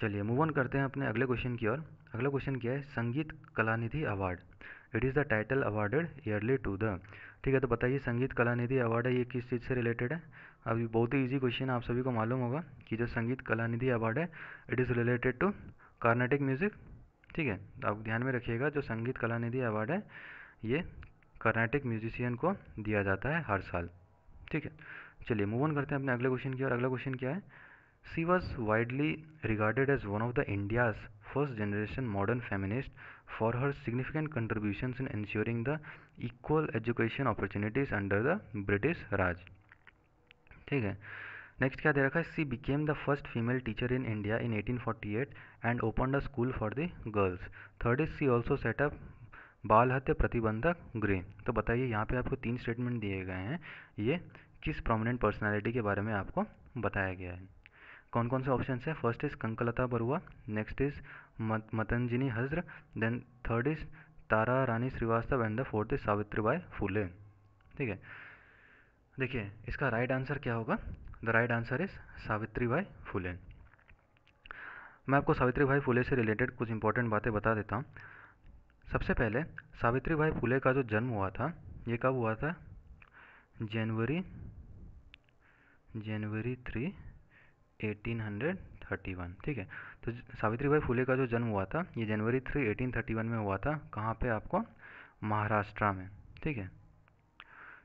चलिए मूव ऑन करते हैं अपने अगले क्वेश्चन की ओर। अगला क्वेश्चन क्या है, Sangeet Kalanidhi award, it is the title awarded yearly to the, ठीक है। तो बताइए संगीत कलानिधि अवार्ड है, ये किस चीज़ से रिलेटेड है। अभी बहुत ही इजी क्वेश्चन है, आप सभी को मालूम होगा कि जो संगीत कलानिधि अवार्ड है, it is related to Carnatic music, ठीक है। तो आप ध्यान में रखिएगा, जो संगीत कलानिधि अवार्ड है, ये कर्नाटिक म्यूजिशियन को दिया जाता है हर साल, ठीक है। चलिए मूव ऑन करते हैं अपने अगले क्वेश्चन की। और अगला क्वेश्चन क्या है, she was widely regarded as one of the India's first generation modern feminist for her significant contributions in ensuring the equal education opportunities under the British Raj, ठीक है। नेक्स्ट क्या दे रखा है, she became the first female teacher in India in 1848 and open a school for the girls. Third is she also set up Bal Hatya प्रतिबंधक गृह। तो बताइए यहाँ पे आपको तीन स्टेटमेंट दिए गए हैं, ये किस प्रोमिनेंट पर्सनालिटी के बारे में आपको बताया गया है। कौन कौन से ऑप्शन है, first is Kanaklata Barua, next is Matangini Hazra, then third is Tara Rani Srivastava and the fourth is Savitribai Phule, ठीक है। देखिए इसका राइट आंसर क्या होगा, the right answer is Savitribai Phule. मैं आपको सावित्रीबाई फुले से रिलेटेड कुछ इंपॉर्टेंट बातें बता देता हूँ। सबसे पहले सावित्रीबाई फुले का जो जन्म हुआ था, ये कब हुआ था, जनवरी जनवरी 3 1831, ठीक है। तो सावित्रीबाई फुले का जो जन्म हुआ था, ये जनवरी 3 1831 में हुआ था। कहाँ पे, आपको महाराष्ट्र में, ठीक है।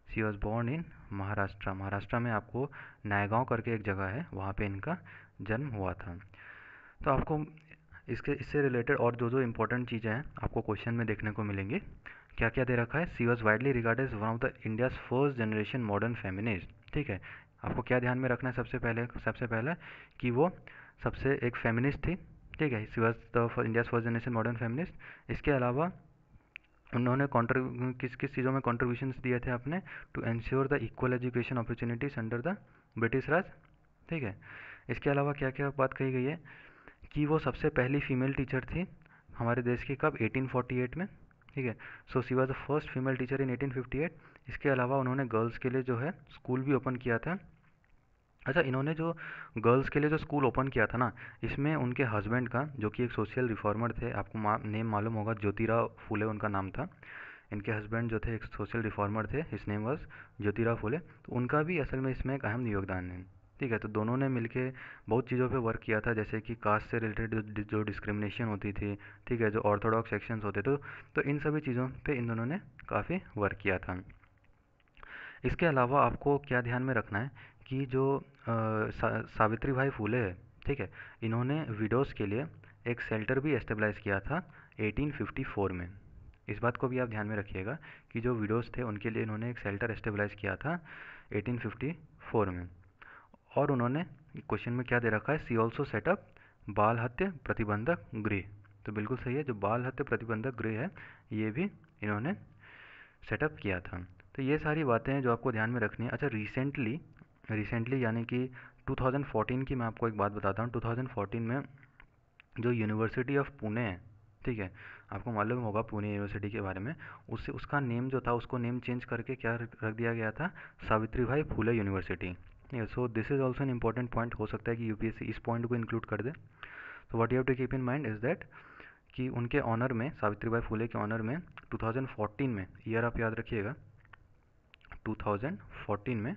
She was born in Maharashtra, Maharashtra में आपको नायगांव करके एक जगह है, वहाँ पे इनका जन्म हुआ था। तो आपको इससे रिलेटेड और जो जो इम्पोर्टेंट चीज़ें हैं आपको क्वेश्चन में देखने को मिलेंगी। क्या क्या दे रखा है, she was widely regarded as one of the India's first generation modern feminist, ठीक है। आपको क्या ध्यान में रखना है, सबसे पहले कि वो सबसे एक फेमिनिस्ट थी, ठीक है। She was the India's first generation modern feminist. इसके अलावा उन्होंने किस किस चीज़ों में कॉन्ट्रीब्यूशंस दिए थे अपने, to ensure the equal education opportunities under the British Raj, ठीक है। इसके अलावा क्या क्या बात कही गई है, कि वो सबसे पहली फीमेल टीचर थी हमारे देश की, कब, 1848 में, ठीक है। So she was the first female teacher इन 1858। इसके अलावा उन्होंने गर्ल्स के लिए जो है स्कूल भी ओपन किया था। अच्छा, इन्होंने जो गर्ल्स के लिए जो स्कूल ओपन किया था ना, इसमें उनके हस्बैंड का, जो कि एक सोशल रिफॉर्मर थे, आपको नेम मालूम होगा, ज्योतिराव फुले उनका नाम था। इनके हस्बैंड जो थे एक सोशल रिफॉर्मर थे, his name was Jyotirao Phule. तो उनका भी असल में इसमें एक अहम योगदान है, ठीक है। तो दोनों ने मिलके बहुत चीज़ों पे वर्क किया था, जैसे कि कास्ट से रिलेटेड जो डिस्क्रिमिनेशन होती थी, ठीक है, जो ऑर्थोडॉक्स सेक्शंस होते थे, तो इन सभी चीज़ों पे इन दोनों ने काफ़ी वर्क किया था। इसके अलावा आपको क्या ध्यान में रखना है कि जो सावित्री भाई फुले है, ठीक है, इन्होंने विडोज़ के लिए एक शेल्टर भी एस्टेब्लिश किया था 1854 में। इस बात को भी आप ध्यान में रखिएगा कि जो विडोज़ थे उनके लिए इन्होंने एक शेल्टर एस्टेब्लिश किया था 1854 में। और उन्होंने क्वेश्चन में क्या दे रखा है, सी ऑल्सो सेटअप बाल हत्या प्रतिबंधक गृह। तो बिल्कुल सही है, जो बाल हत्या प्रतिबंधक गृह है, ये भी इन्होंने सेटअप किया था। तो ये सारी बातें हैं जो आपको ध्यान में रखनी है। अच्छा, रिसेंटली रिसेंटली यानी कि 2014 की मैं आपको एक बात बताता हूँ। 2014 में जो यूनिवर्सिटी ऑफ पुणे है, ठीक है, आपको मालूम होगा पुणे यूनिवर्सिटी के बारे में, उससे उसका नेम जो था, उसको नेम चेंज करके क्या रख दिया गया था, Savitri Bhai Phule university. So this is also an important point, हो सकता है कि यूपीएससी इस पॉइंट को इंक्लूड कर दे। तो what you have to keep in mind is that कि उनके ऑनर में, सावित्रीबाई फुले के ऑनर में 2014 में, ईयर आप याद रखिएगा, 2014 में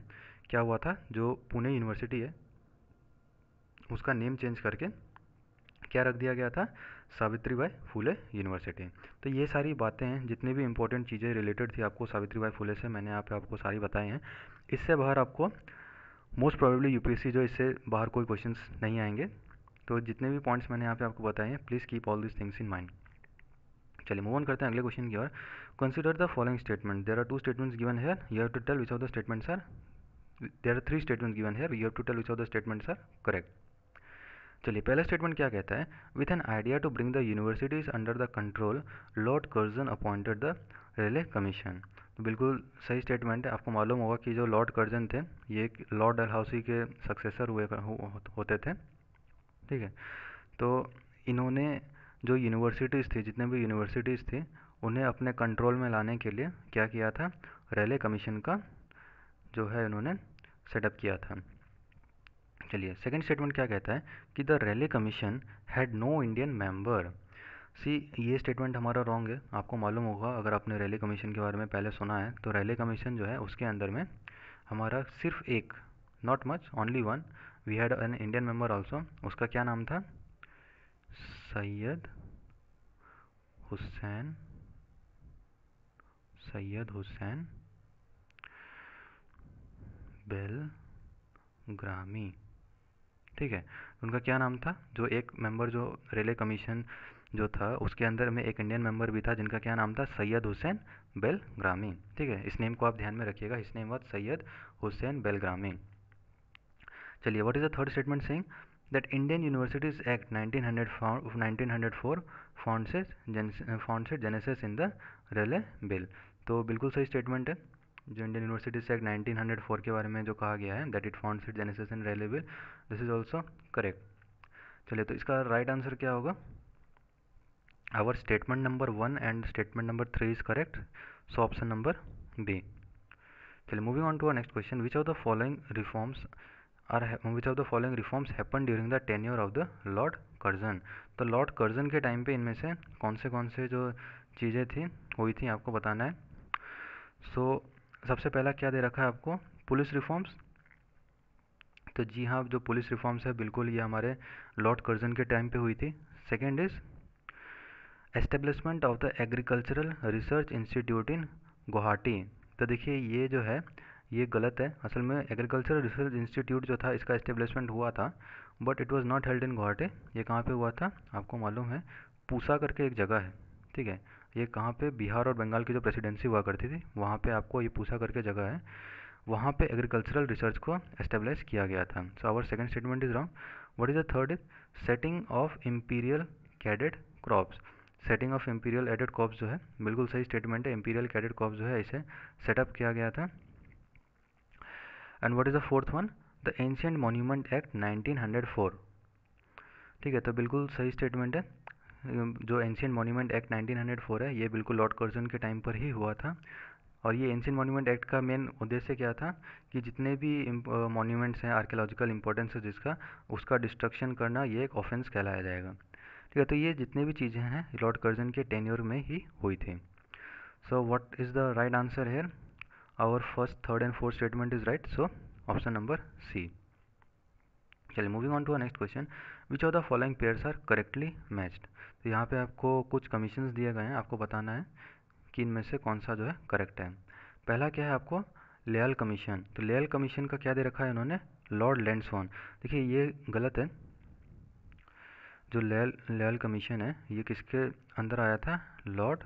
क्या हुआ था, जो पुणे यूनिवर्सिटी है उसका नेम चेंज करके क्या रख दिया गया था, सावित्रीबाई फुले यूनिवर्सिटी। तो ये सारी बातें हैं, जितनी भी इंपॉर्टेंट चीज़ें रिलेटेड थी आपको सावित्रीबाई फुले से, मैंने यहाँ पे आपको सारी बताई हैं। इससे बाहर आपको मोस्ट प्रोबेबली यूपीएससी जो, इससे बाहर कोई क्वेश्चंस नहीं आएंगे। तो जितने भी पॉइंट्स मैंने यहाँ पे आपको बताए हैं, please keep all this things in mind. चलिए मूव ऑन करते हैं अगले क्वेश्चन की ओर। Consider the following statement, there are two statements given here, you have to tell which of the statements are, there are three statements given here, you have to tell which of the statements are correct. चलिए पहला स्टेटमेंट क्या कहता है, with an idea to bring the universities under the control Lord Curzon appointed the Raleigh commission. तो बिल्कुल सही स्टेटमेंट है। आपको मालूम होगा कि जो लॉर्ड कर्जन थे ये लॉर्ड डलहौसी के सक्सेसर होते थे, ठीक है। तो इन्होंने जो यूनिवर्सिटीज़ थी, जितने भी यूनिवर्सिटीज़ थी, उन्हें अपने कंट्रोल में लाने के लिए क्या किया था, रेले कमीशन का जो है इन्होंने सेटअप किया था। चलिए सेकंड स्टेटमेंट क्या कहता है कि the Raleigh commission had no Indian member. See, ये स्टेटमेंट हमारा रॉन्ग है। आपको मालूम होगा, अगर आपने रेले कमीशन के बारे में पहले सुना है, तो रेले कमीशन जो है उसके अंदर में हमारा सिर्फ एक, not much, only one, we had an Indian member also. उसका क्या नाम था, सैयद हुसैन, सैयद हुसैन बेलग्रामी, ठीक है। उनका क्या नाम था, जो एक मेंबर जो रेले कमीशन जो था उसके अंदर में एक इंडियन मेंबर भी था जिनका क्या नाम था, सैयद हुसैन बेलग्रामी, ठीक है। इस नेम को आप ध्यान में रखिएगा, इस नेम वाज सैयद हुसैन बेलग्रामी। चलिए what is the third statement saying that Indian universities act 1904 founts it genesis in the Rayleigh bill. तो बिल्कुल सही स्टेटमेंट है। जो इंडियन यूनिवर्सिटीज एक्ट 1904 के बारे में जो कहा गया है that it founds it genesis in Raleigh bill, this is also correct. चलिए तो इसका राइट आंसर क्या होगा, our statement number 1 and statement number 3 is correct, so option number B. चलिए moving on to our next question, which of the following reforms which of the following reforms happened during the tenure of the Lord Curzon. तो लॉर्ड कर्जन के टाइम पे इनमें से कौन से जो चीज़ें थी हुई थी आपको बताना है। सो सबसे पहला क्या दे रखा है आपको, पुलिस रिफॉर्म्स। तो जी हाँ, जो पुलिस रिफॉर्म्स है बिल्कुल ये हमारे लॉर्ड कर्जन के टाइम पे हुई थी। Second is establishment of the agricultural research institute इन गुवाहाटी। तो देखिए ये जो है ये गलत है। असल में एग्रीकल्चरल रिसर्च इंस्टीट्यूट जो था इसका एस्टेब्लिशमेंट हुआ था, but it was not held in Guwahati. ये कहाँ पे हुआ था आपको मालूम है, पूसा करके एक जगह है, ठीक है। ये कहाँ पे, बिहार और बंगाल की जो प्रेसिडेंसी हुआ करती थी वहाँ पे आपको ये पूसा करके जगह है, वहाँ पे एग्रीकल्चरल रिसर्च को एस्टेब्लिश किया गया था। So our second statement is wrong. What is the third is setting of imperial cadet corps. Setting of imperial cadet corps जो है बिल्कुल सही स्टेटमेंट है। इम्पीरियल कैडेट क्रॉप्स जो है इसे सेटअप किया गया था। And what is the fourth one, the ancient monument act 1904, ठीक है। तो बिल्कुल सही स्टेटमेंट है। जो एंशियंट मॉन्यूमेंट एक्ट 1904 है ये बिल्कुल लॉर्ड कर्जन के टाइम पर ही हुआ था। और ये एंशियंट मॉन्यूमेंट एक्ट का मेन उद्देश्य क्या था कि जितने भी मॉन्यूमेंट्स हैं आर्कियोलॉजिकल इंपॉर्टेंस है जिसका, उसका डिस्ट्रक्शन करना ये एक ऑफेंस कहलाया जाएगा, ठीक है। तो ये जितने भी चीज़ें हैं लॉर्ड कर्जन के टेन्योर में ही हुई थी। So what is the right answer here, our first, third and fourth statement is right, so option number C. चलिए moving on to next question, which of the following pairs are correctly matched. तो यहाँ पे आपको कुछ कमीशंस दिए गए हैं, आपको बताना है कि इनमें से कौन सा जो है करेक्ट है। पहला क्या है आपको, लेयल कमीशन। तो लेयल कमीशन का क्या दे रखा है इन्होंने, लॉर्ड लैंडसोन। देखिए ये गलत है। जो लेयल कमीशन है ये किसके अंदर आया था, लॉर्ड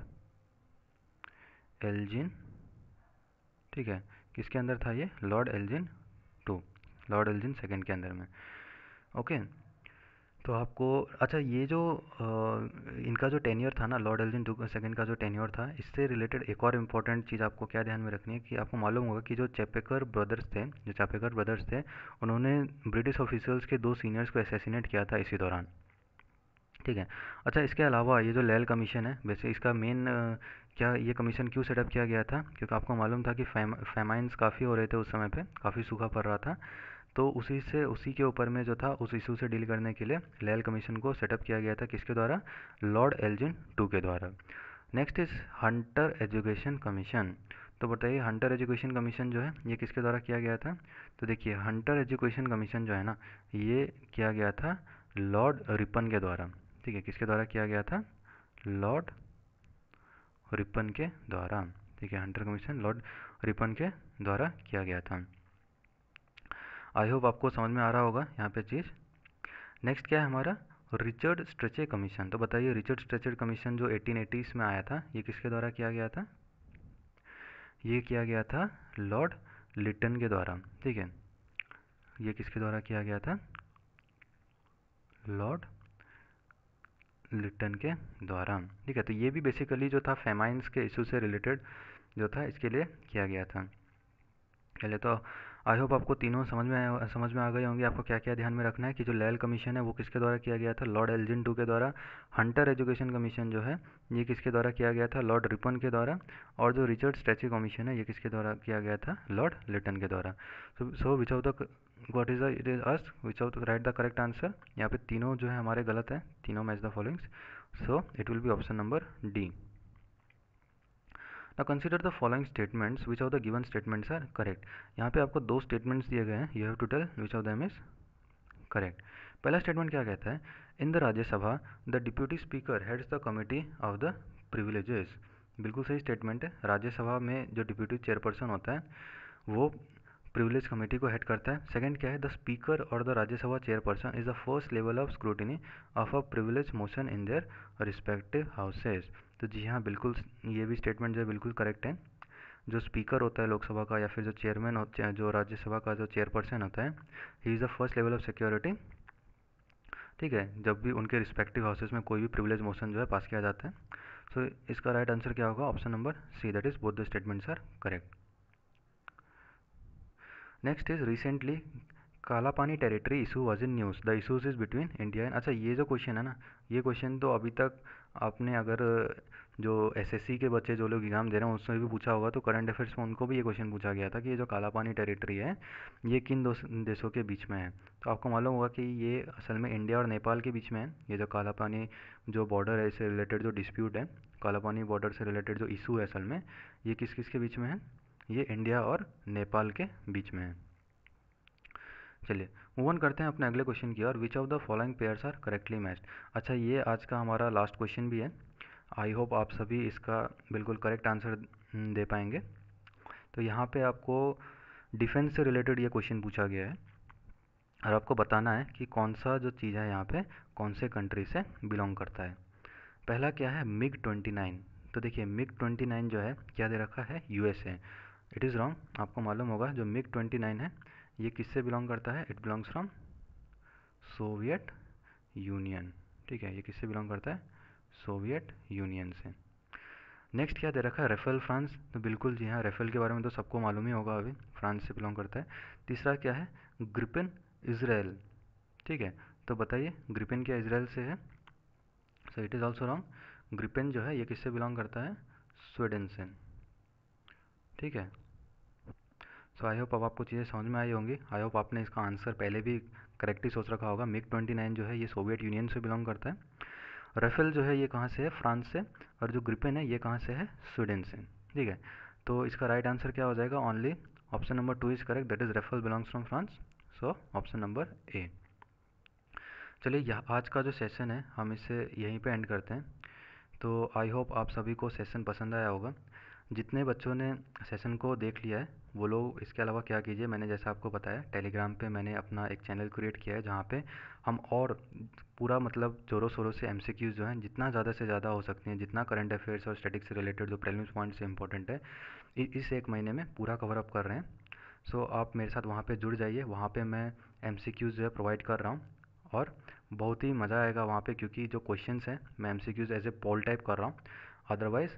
एल्जिन, ठीक है। किसके अंदर था ये, Lord Elgin two, Lord Elgin second के अंदर में, ओके। तो आपको, अच्छा ये जो इनका जो टेन्योर था ना, लॉर्ड एल्जिन टू सेकंड का जो टेन्योर था, इससे रिलेटेड एक और इम्पॉर्टेंट चीज़ आपको क्या ध्यान में रखनी है कि आपको मालूम होगा कि जो चैपेकर ब्रदर्स थे उन्होंने ब्रिटिश ऑफिशियल्स के 2 सीनियर्स को असैसिनेट किया था इसी दौरान, ठीक है। अच्छा इसके अलावा ये जो लेयल कमीशन है, वैसे इसका मेन क्या, ये कमीशन क्यों सेटअप किया गया था, क्योंकि आपको मालूम था कि फैमाइंस काफ़ी हो रहे थे उस समय पे, काफ़ी सूखा पड़ रहा था। तो उसी के ऊपर में जो था उस इशू से डील करने के लिए लेयल कमीशन को सेटअप किया गया था, किसके द्वारा, लॉर्ड एल्जिन टू के द्वारा। Next is Hunter education commission. तो बताइए हंटर एजुकेशन कमीशन जो है ये किसके द्वारा किया गया था। तो देखिए हंटर एजुकेशन कमीशन जो है ना ये किया गया था लॉर्ड रिपन के द्वारा, ठीक है। किसके द्वारा किया गया था, लॉर्ड रिपन के द्वारा, ठीक है। हंटर कमीशन लॉर्ड रिपन के द्वारा किया गया था। आई होप आपको समझ में आ रहा होगा यहाँ पे चीज़। नेक्स्ट क्या है हमारा, रिचर्ड स्ट्रेचे कमीशन। तो बताइए रिचर्ड स्ट्रेचे कमीशन जो 1880s में आया था ये किसके द्वारा किया गया था, ये किया गया था लॉर्ड लिटन के द्वारा, ठीक है। ये किसके द्वारा किया गया था, लॉर्ड लिटन के द्वारा। ठीक है, तो ये भी बेसिकली जो था फेमाइंस के इशू से रिलेटेड जो था इसके लिए किया गया था। चलिए, तो आई होप आपको तीनों समझ में आ गए होंगे। आपको क्या क्या ध्यान में रखना है कि जो लेल कमीशन है वो किसके द्वारा किया गया था, लॉर्ड एल्जिन टू के द्वारा। हंटर एजुकेशन कमीशन जो है ये किसके द्वारा किया गया था, लॉर्ड रिपन के द्वारा। और जो रिचर्ड स्टैची कमीशन है ये किसके द्वारा किया गया था, लॉर्ड लिटन के द्वारा। So which of the what is the it is us which of right the correct answer. यहाँ पे तीनों जो है हमारे गलत है, तीनों match the followings. So it will be option number D. Now consider the following statements. Which of the given statements are correct? यहाँ पे आपको दो statements दिए गए हैं. You have to tell which of them is correct. पहला statement क्या कहता है? In the राज्य सभा, the deputy speaker heads the committee of the privileges. बिल्कुल सही statement है. राज्य सभा में जो deputy chairperson होता है वो प्रिविलेज कमेटी को हेड करता है. सेकंड क्या है, द स्पीकर और the Rajya Sabha chairperson is the first level of scrutiny of a privilege motion in their respective houses. तो जी हाँ, बिल्कुल ये भी स्टेटमेंट जो है बिल्कुल करेक्ट है. जो स्पीकर होता है लोकसभा का या फिर जो चेयरमैन होते हैं, जो राज्यसभा का जो चेयरपर्सन होता है, he is the first level of security. ठीक है, जब भी उनके रिस्पेक्टिव हाउसेज में कोई भी प्रिविलेज मोशन जो है पास किया जाता है. सो इसका राइट आंसर क्या होगा, option number C, that is both the statements are correct. Next is recently Kalapani territory issue was in news, the issues is between India and. अच्छा, ये जो क्वेश्चन है ना, ये क्वेश्चन तो अभी तक आपने अगर जो एसएससी के बच्चे जो लोग एग्ज़ाम दे रहे हैं उसमें भी पूछा होगा, तो करंट अफेयर्स में उनको भी ये क्वेश्चन पूछा गया था कि ये जो कालापानी टेरिटरी है ये किन दो देशों के बीच में है. तो आपको मालूम होगा कि ये असल में इंडिया और नेपाल के बीच में है. ये जो कालापानी जो बॉर्डर है, इससे रिलेटेड जो डिस्प्यूट है, कालापानी बॉर्डर से रिलेटेड जो इशू है असल में, ये किस किस के बीच में है, ये इंडिया और नेपाल के बीच में है. चलिए मूव ऑन करते हैं अपने अगले क्वेश्चन की और. Which of the following pairs are correctly matched. अच्छा, ये आज का हमारा लास्ट क्वेश्चन भी है. आई होप आप सभी इसका बिल्कुल करेक्ट आंसर दे पाएंगे. तो यहाँ पे आपको डिफेंस से रिलेटेड ये क्वेश्चन पूछा गया है और आपको बताना है कि कौन सा जो चीज़ है यहाँ पे कौन से कंट्री से बिलोंग करता है. पहला क्या है, मिग 29. तो देखिए मिग 29 जो है क्या दे रखा है, यूएसए. It is wrong. आपको मालूम होगा जो मिग 29 है ये किससे बिलोंग करता है, it belongs from Soviet union. ठीक है, ये किससे बिलोंग करता है, सोवियत यूनियन से. नेक्स्ट क्या दे रखा है, रेफेल फ्रांस. तो बिल्कुल जी हाँ, रेफेल के बारे में तो सबको मालूम ही होगा, अभी फ्रांस से बिलोंग करता है. तीसरा क्या है, ग्रिपेन इसराइल. ठीक है, तो बताइए ग्रिपेन क्या इसराइल से है. So it is also wrong. Gripen जो है ये किससे बिलोंग करता है, स्वीडन से. ठीक है, सो आई होप अब आपको चीज़ें समझ में आई होंगी. आई होप आपने इसका आंसर पहले भी करेक्टली सोच रखा होगा. मिग 29 जो है ये सोवियत यूनियन से बिलोंग करता है. राफेल जो है ये कहाँ से है, फ्रांस से. और जो ग्रिपेन है ये कहाँ से है, स्वीडन से. ठीक है, तो इसका राइट आंसर क्या हो जाएगा, only option number 2 is correct, that is Rafale belongs from France. So option number A. चलिए आज का जो सेशन है हम इसे यहीं पे एंड करते हैं. तो आई होप आप सभी को सेशन पसंद आया होगा. जितने बच्चों ने सेशन को देख लिया है वो लोग इसके अलावा क्या कीजिए, मैंने जैसा आपको बताया टेलीग्राम पे मैंने अपना एक चैनल क्रिएट किया है जहाँ पे हम और पूरा मतलब ज़ोरों शोरों से एमसीक्यूज़ जो हैं जितना ज़्यादा से ज़्यादा हो सकती हैं, जितना करंट अफेयर्स और स्टैटिक्स से रिलेटेड जो प्रीलिम्स पॉइंट्स इंपॉर्टेंट है इस एक महीने में पूरा कवर अप कर रहे हैं. सो आप मेरे साथ वहाँ पे जुड़ जाइए. वहाँ पे मैं एमसीक्यूज़ जो है प्रोवाइड कर रहा हूँ और बहुत ही मज़ा आएगा वहाँ पे, क्योंकि जो क्वेश्चंस हैं मैं MCQs as a poll type कर रहा हूँ. अदरवाइज़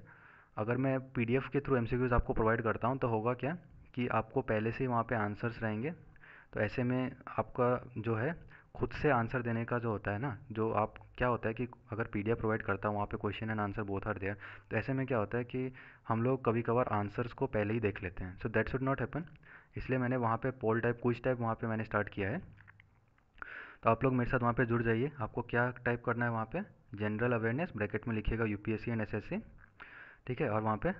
अगर मैं पीडीएफ के थ्रू एमसीक्यूज़ आपको प्रोवाइड करता हूँ तो होगा क्या कि आपको पहले से ही वहाँ पे आंसर्स रहेंगे. तो ऐसे में आपका जो है खुद से आंसर देने का जो होता है ना, जो आप क्या होता है कि अगर पीडीएफ प्रोवाइड करता हूँ वहाँ पे question and answer both are there, तो ऐसे में क्या होता है कि हम लोग कभी कभार आंसर्स को पहले ही देख लेते हैं. So that should not happen. इसलिए मैंने वहाँ पे पोल टाइप क्विज टाइप वहाँ पे मैंने स्टार्ट किया है. तो आप लोग मेरे साथ वहाँ पे जुड़ जाइए. आपको क्या टाइप करना है वहाँ पे, जनरल अवेयरनेस ब्रैकेट में लिखिएगा यूपीएससी एंड एसएससी. ठीक है, और वहाँ पे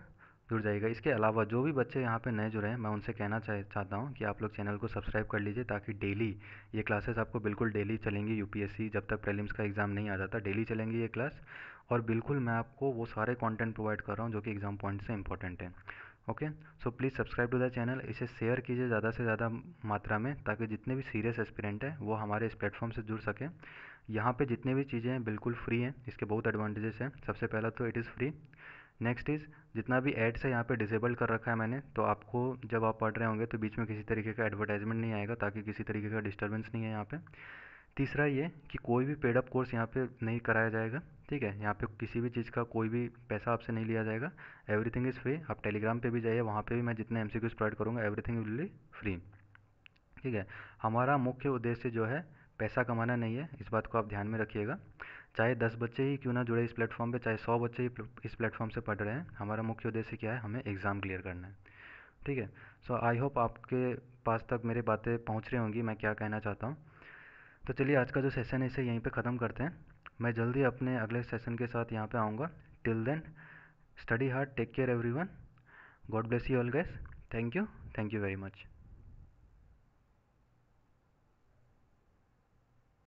जुड़ जाइएगा. इसके अलावा जो भी बच्चे यहाँ पे नए जुड़े हैं मैं उनसे कहना चाहता हूँ कि आप लोग चैनल को सब्सक्राइब कर लीजिए ताकि डेली ये क्लासेस आपको बिल्कुल डेली चलेंगी. यूपीएससी जब तक प्रीलिम्स का एग्ज़ाम नहीं आ जाता डेली चलेंगी ये क्लास. और बिल्कुल मैं आपको वो सारे कंटेंट प्रोवाइड कर रहा हूँ जो कि एग्ज़ाम पॉइंट से इंपॉर्टेंट है. Okay, so please subscribe to the channel. इसे शेयर कीजिए ज़्यादा से ज़्यादा मात्रा में ताकि जितने भी सीरियस एस्पिरेंट हैं वो हमारे इस प्लेटफॉर्म से जुड़ सकें. यहाँ पे जितने भी चीज़ें हैं बिल्कुल फ्री हैं. इसके बहुत एडवांटेजेस हैं. सबसे पहला तो it is free. Next is जितना भी एड्स है यहाँ पे डिसेबल कर रखा है मैंने, तो आपको जब आप पढ़ रहे होंगे तो बीच में किसी तरीके का एडवर्टाइजमेंट नहीं आएगा ताकि किसी तरीके का डिस्टर्बेंस नहीं है यहाँ पे. तीसरा ये कि कोई भी पेड अप कोर्स यहाँ पे नहीं कराया जाएगा, ठीक है। यहाँ पे किसी भी चीज़ का कोई भी पैसा आपसे नहीं लिया जाएगा। Everything is free. आप टेलीग्राम पे भी जाइए, वहाँ पे भी मैं जितने एमसीक्यूज प्रोवाइड करूँगा एवरीथिंग विल बी फ्री, ठीक है। हमारा मुख्य उद्देश्य जो है पैसा कमाना नहीं है, इस बात को आप ध्यान में रखिएगा। चाहे 10 बच्चे ही क्यों ना जुड़े इस प्लेटफॉर्म पे, चाहे 100 बच्चे ही इस प्लेटफॉर्म से पढ़ रहे हैं, हमारा मुख्य उद्देश्य क्या है, हमें एग्ज़ाम क्लियर करना है, ठीक है। सो आई होप आपके पास तक मेरी बातें पहुंच रही होंगी, मैं क्या कहना चाहता हूं। तो चलिए आज का जो सेशन है इसे यहीं पे ख़त्म करते हैं। मैं जल्दी अपने अगले सेशन के साथ यहाँ पे आऊँगा। Till then study hard, take care everyone, God bless you all guys. Thank you very much.